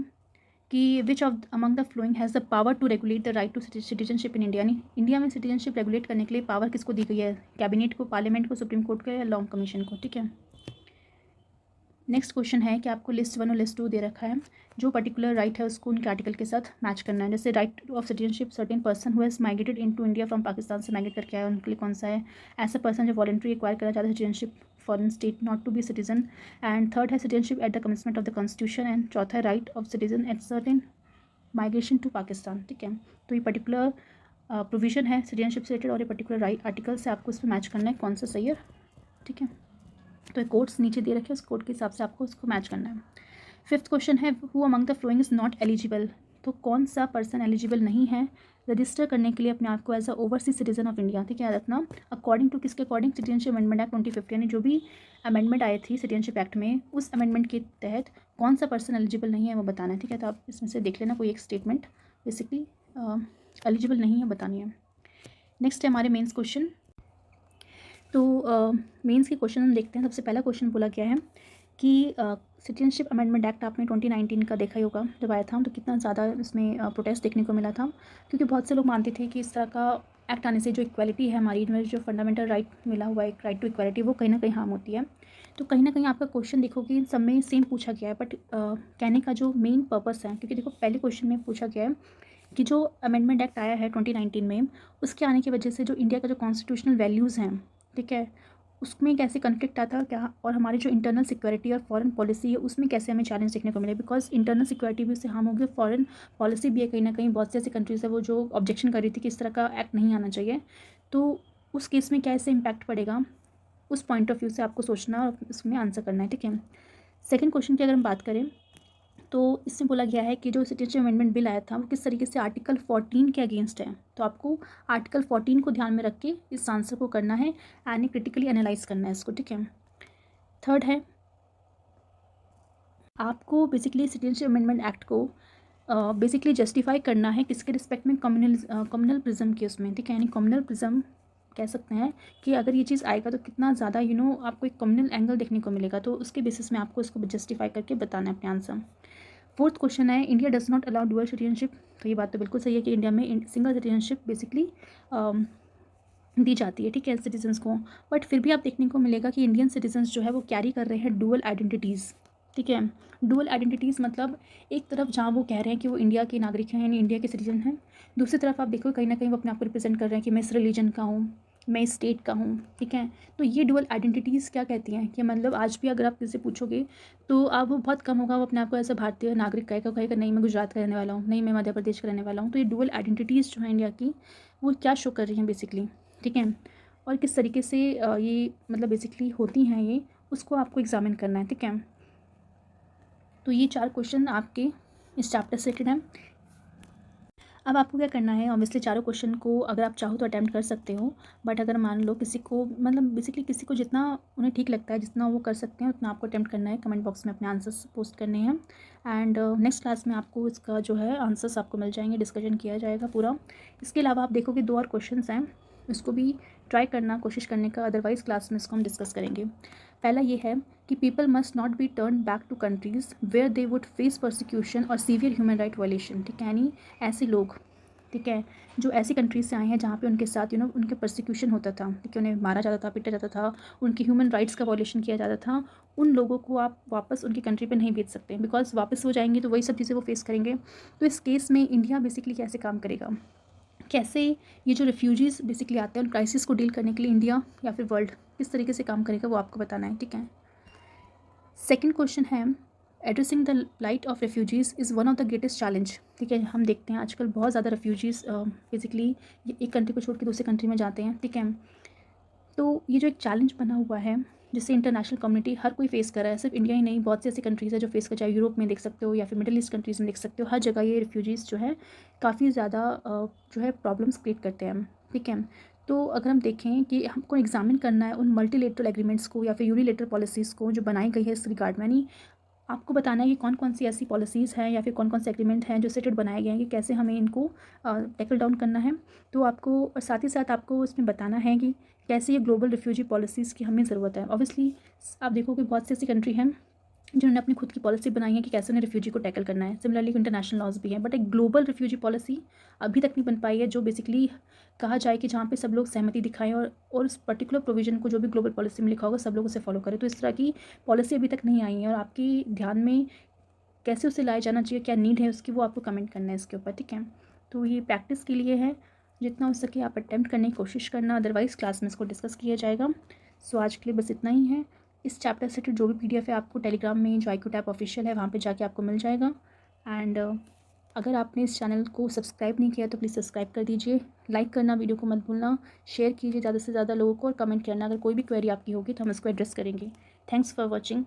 कि which of among the following has the power to regulate the right to citizenship in India, यानी इंडिया में सिटीजनशिप रेगुलेट करने के लिए पावर किसको दी गई है, कैबिनेट को, पार्लियामेंट को, सुप्रीम कोर्ट को या लॉ कमीशन को, ठीक है। नेक्स्ट क्वेश्चन है कि आपको लिस्ट 1 और लिस्ट 2 दे रखा है, जो पर्टिकुलर राइट है उसको उनके आर्टिकल के साथ मैच करना है। जैसे right of citizenship certain person who has migrated into India from Pakistan से माइग्रेट करके आया उनके लिए कौन सा है, ऐसा पर्सन जो वॉलंटरी एक्वायर करना चाहता है citizenship foreign state not to be citizen. And third है citizenship at the commencement of the constitution. And चौथा है right of citizen at certain migration to Pakistan, ठीक है। तो ये पर्टिकुलर प्रोविजन है सिटीजनशिप से रिलेटेड और ये पर्टिकुलर राइट आर्टिकल से आपको इस पर मैच करना है कौन सा सही है, ठीक है। तो कोड्स नीचे दे रखे हैं, उस कोड के हिसाब से आपको उसको मैच करना है। फिफ्थ क्वेश्चन है who among the following is not eligible, तो कौन सा पर्सन एलिजिबल नहीं है रजिस्टर करने के लिए अपने आप को as a overseas citizen of India, ठीक है, याद रखना। अकॉर्डिंग टू किसके अकॉर्डिंग, सिटीजनशिप अमेंडमेंट एक्ट 2015, यानी जो भी अमेंडमेंट आई थी सिटीजनशिप एक्ट में, उस अमेंडमेंट के तहत कौन सा पर्सन एलिजिबल नहीं है वो बताना है, ठीक है। तो आप इसमें से देख लेना कोई एक स्टेटमेंट बेसिकली एलिजिबल नहीं है बतानी है। नेक्स्ट है हमारे मेंस क्वेश्चन। तो मेंस के क्वेश्चन हम देखते हैं। सबसे पहला क्वेश्चन बोला गया है कि सिटीजनशिप अमेंडमेंट एक्ट आपने 2019 का देखा ही होगा जब आया था, तो कितना ज़्यादा इसमें प्रोटेस्ट देखने को मिला था, क्योंकि बहुत से लोग मानते थे कि इस तरह का एक्ट आने से जो इक्वालिटी है हमारी में, जो फंडामेंटल राइट मिला हुआ है, एक राइट टू इक्वालिटी, वो कहीं ना कहीं हार्म होती है। तो कहीं ना कहीं आपका क्वेश्चन देखोगे इन सब में सेम पूछा गया है, बट कहने का जो मेन पर्पस है, क्योंकि देखो पहले क्वेश्चन में पूछा गया है कि जो अमेंडमेंट एक्ट आया है 2019 में, उसके आने की वजह से जो इंडिया का जो कॉन्स्टिट्यूशनल वैल्यूज़ हैं, ठीक है, उसमें कैसे कन्फ्लिक्ट आता है क्या, और हमारी जो इंटरनल सिक्योरिटी और फॉरेन पॉलिसी है उसमें कैसे हमें चैलेंज देखने को मिले, बिकॉज इंटरनल सिक्योरिटी भी उससे हार्म होगी, फॉरेन पॉलिसी भी है कहीं ना कहीं। बहुत से ऐसी कंट्रीज़ है वो जो ऑब्जेक्शन कर रही थी कि इस तरह का एक्ट नहीं आना चाहिए, तो उस केस में क्या इससे इम्पैक्ट पड़ेगा, उस पॉइंट ऑफ व्यू से आपको सोचना और उसमें आंसर करना है, ठीक है। सेकेंड क्वेश्चन की अगर हम बात करें तो इसमें बोला गया है कि जो सिटीजनशिप अमेंडमेंट बिल आया था वो किस तरीके से आर्टिकल 14 के अगेंस्ट है। तो आपको आर्टिकल 14 को ध्यान में रख के इस आंसर को करना है एंड क्रिटिकली एनालाइज करना है इसको, ठीक है। थर्ड है आपको बेसिकली सिटीजनशिप अमेंडमेंट एक्ट को बेसिकली जस्टिफाई करना है किसके रिस्पेक्ट में, कम्युनल प्रिज्म के उसमें, ठीक है, यानी कम्युनल प्रिज्म कह सकते हैं कि अगर ये चीज़ आएगा तो कितना ज़्यादा आपको एक कम्युनल एंगल देखने को मिलेगा, तो उसके बेसिस में आपको इसको जस्टिफाई करके बताना है अपने आंसर। फोर्थ क्वेश्चन है India does not allow dual citizenship. तो ये बात तो बिल्कुल सही है कि इंडिया में सिंगल सिटीजनशिप बेसिकली दी जाती है, ठीक है, सिटीजन्स को, बट फिर भी आप देखने को मिलेगा कि इंडियन सिटीजन्स जो है वो कैरी कर रहे हैं डुअल आइडेंटिटीज़, ठीक है। डुअल आइडेंटिटीज़ मतलब एक तरफ जहाँ वो कह रहे हैं कि वो इंडिया के नागरिक हैं यानी इंडिया के सिटीजन हैं, दूसरी तरफ आप देखो कहीं ना कहीं वो अपने आप को रिप्रेजेंट कर रहे हैं कि मैं इस रिलीजन का हूँ, मैं इस स्टेट का हूँ, ठीक है। तो ये डुअल आइडेंटिटीज़ क्या कहती हैं कि मतलब आज भी अगर आप किसी से पूछोगे तो आप वो बहुत कम होगा वो अपने आप को ऐसा भारतीय नागरिक कहेगा नहीं मैं गुजरात का रहने वाला हूँ, नहीं मैं मध्य प्रदेश का रहने वाला हूँ। तो ये डुअल आइडेंटिटीज़ जो है इंडिया की वो क्या शो कर रही हैं बेसिकली, ठीक है, और किस तरीके से ये मतलब बेसिकली होती हैं ये, उसको आपको एग्जामिन करना है, ठीक है। तो ये 4 क्वेश्चन आपके इस चैप्टर से रिलेटेड हैं। अब आपको क्या करना है, ऑब्वियसली चारों क्वेश्चन को अगर आप चाहो तो अटैम्प्ट कर सकते हो, बट अगर मान लो किसी को मतलब बेसिकली किसी को जितना उन्हें ठीक लगता है जितना वो कर सकते हैं उतना आपको अटैम्प्ट करना है, कमेंट बॉक्स में अपने आंसर्स पोस्ट करने हैं एंड नेक्स्ट क्लास में आपको इसका जो है आंसर्स आपको मिल जाएंगे, डिस्कशन किया जाएगा पूरा। इसके अलावा आप देखोगे 2 और क्वेश्चन हैं, इसको भी ट्राई करना कोशिश करने का, अदरवाइज़ क्लास में इसको हम डिस्कस करेंगे। पहला ये है कि people must not be turn back to countries where they would face persecution और सीवियर ह्यूमन राइट वायलेशन, ठीक है, यानी ऐसे लोग, ठीक है, जो ऐसी कंट्रीज से आए हैं जहाँ पे उनके साथ उनके परसिक्यूशन होता था, ठीक है, उन्हें मारा जाता था, पीटा जाता था, उनकी ह्यूमन राइट्स का वायलेशन किया जाता था, उन लोगों को आप वापस उनकी कंट्री पे नहीं भेज सकते बिकॉज वापस वो जाएंगे तो वही सब चीज़ें वो फेस करेंगे। तो इस केस में इंडिया बेसिकली कैसे काम करेगा, कैसे ये जो रिफ्यूजीज़ बेसिकली आते हैं उन क्राइसिस को डील करने के लिए इंडिया या फिर वर्ल्ड किस तरीके से काम करेगा वो आपको बताना है, ठीक है। सेकेंड क्वेश्चन है addressing the light of refugees is one of the greatest challenge, ठीक है। हम देखते हैं आजकल बहुत ज़्यादा रेफ्यूजीज़ बेसिकली एक कंट्री को छोड़ के दूसरी कंट्री में जाते हैं, ठीक है। तो ये जो एक चैलेंज बना हुआ है जिससे इंटरनेशनल कम्युनिटी हर कोई फेस कर रहा है, सिर्फ इंडिया ही नहीं, बहुत सी ऐसी कंट्रीज़ है जो फेस कर, चाहे यूरोप में देख सकते हो या फिर मिडिल ईस्ट कंट्रीज़ में देख सकते हो, हर जगह ये रिफ्यूजीज़ जो है काफ़ी ज़्यादा जो है प्रॉब्लम्स क्रिएट करते हैं, ठीक है। तो अगर हम देखें कि हमको एग्जामिन करना है उन मल्टीलेटरल एग्रीमेंट्स को या फिर यूनिलेटरल पॉलिसीज़ को जो बनाई गई है इस रिगार्ड में, यानी आपको बताना है कि कौन कौन सी ऐसी पॉलिसीज़ हैं या फिर कौन कौन से एग्रीमेंट हैं जो सेटेड बनाए गए हैं कि कैसे हमें इनको टैकल डाउन करना है। तो आपको और साथ ही साथ आपको इसमें बताना है कि कैसे ये ग्लोबल रिफ्यूजी पॉलिसीज़ की हमें ज़रूरत है। ऑब्वियसली आप देखोगे बहुत सी ऐसी कंट्री हैं जिन्होंने अपनी खुद की पॉलिसी बनाई है कि कैसे उन्हें रिफ्यूजी को टैकल करना है, सिमिलरली इंटरनेशनल लॉज भी हैं, बट एक ग्लोबल रिफ्यूजी पॉलिसी अभी तक नहीं बन पाई है जो बेसिकली कहा जाए कि जहाँ पे सब लोग सहमति दिखाएं और उस पर्टिकुलर प्रोविजन को जो भी ग्लोबल पॉलिसी में लिखा होगा सब लोग उसे फॉलो करें। तो इस तरह की पॉलिसी अभी तक नहीं आई है और आपकी ध्यान में कैसे उसे लाया जाना चाहिए, क्या नीड है उसकी, वो आपको कमेंट करना है इसके ऊपर, ठीक है। तो ये प्रैक्टिस के लिए है, जितना हो सके आप अटैम्प्ट करने की कोशिश करना, अदरवाइज़ क्लास में इसको डिस्कस किया जाएगा। सो आज के लिए बस इतना ही है। इस चैप्टर से जो भी PDF है आपको टेलीग्राम में जो IQ टैप ऑफिशियल है वहाँ पे जाके आपको मिल जाएगा एंड अगर आपने इस चैनल को सब्सक्राइब नहीं किया तो प्लीज़ सब्सक्राइब कर दीजिए, लाइक करना वीडियो को मत भूलना, शेयर कीजिए ज़्यादा से ज़्यादा लोगों को और कमेंट करना अगर कोई भी क्वेरी आपकी होगी तो हम इसको एड्रेस करेंगे। Thanks for watching.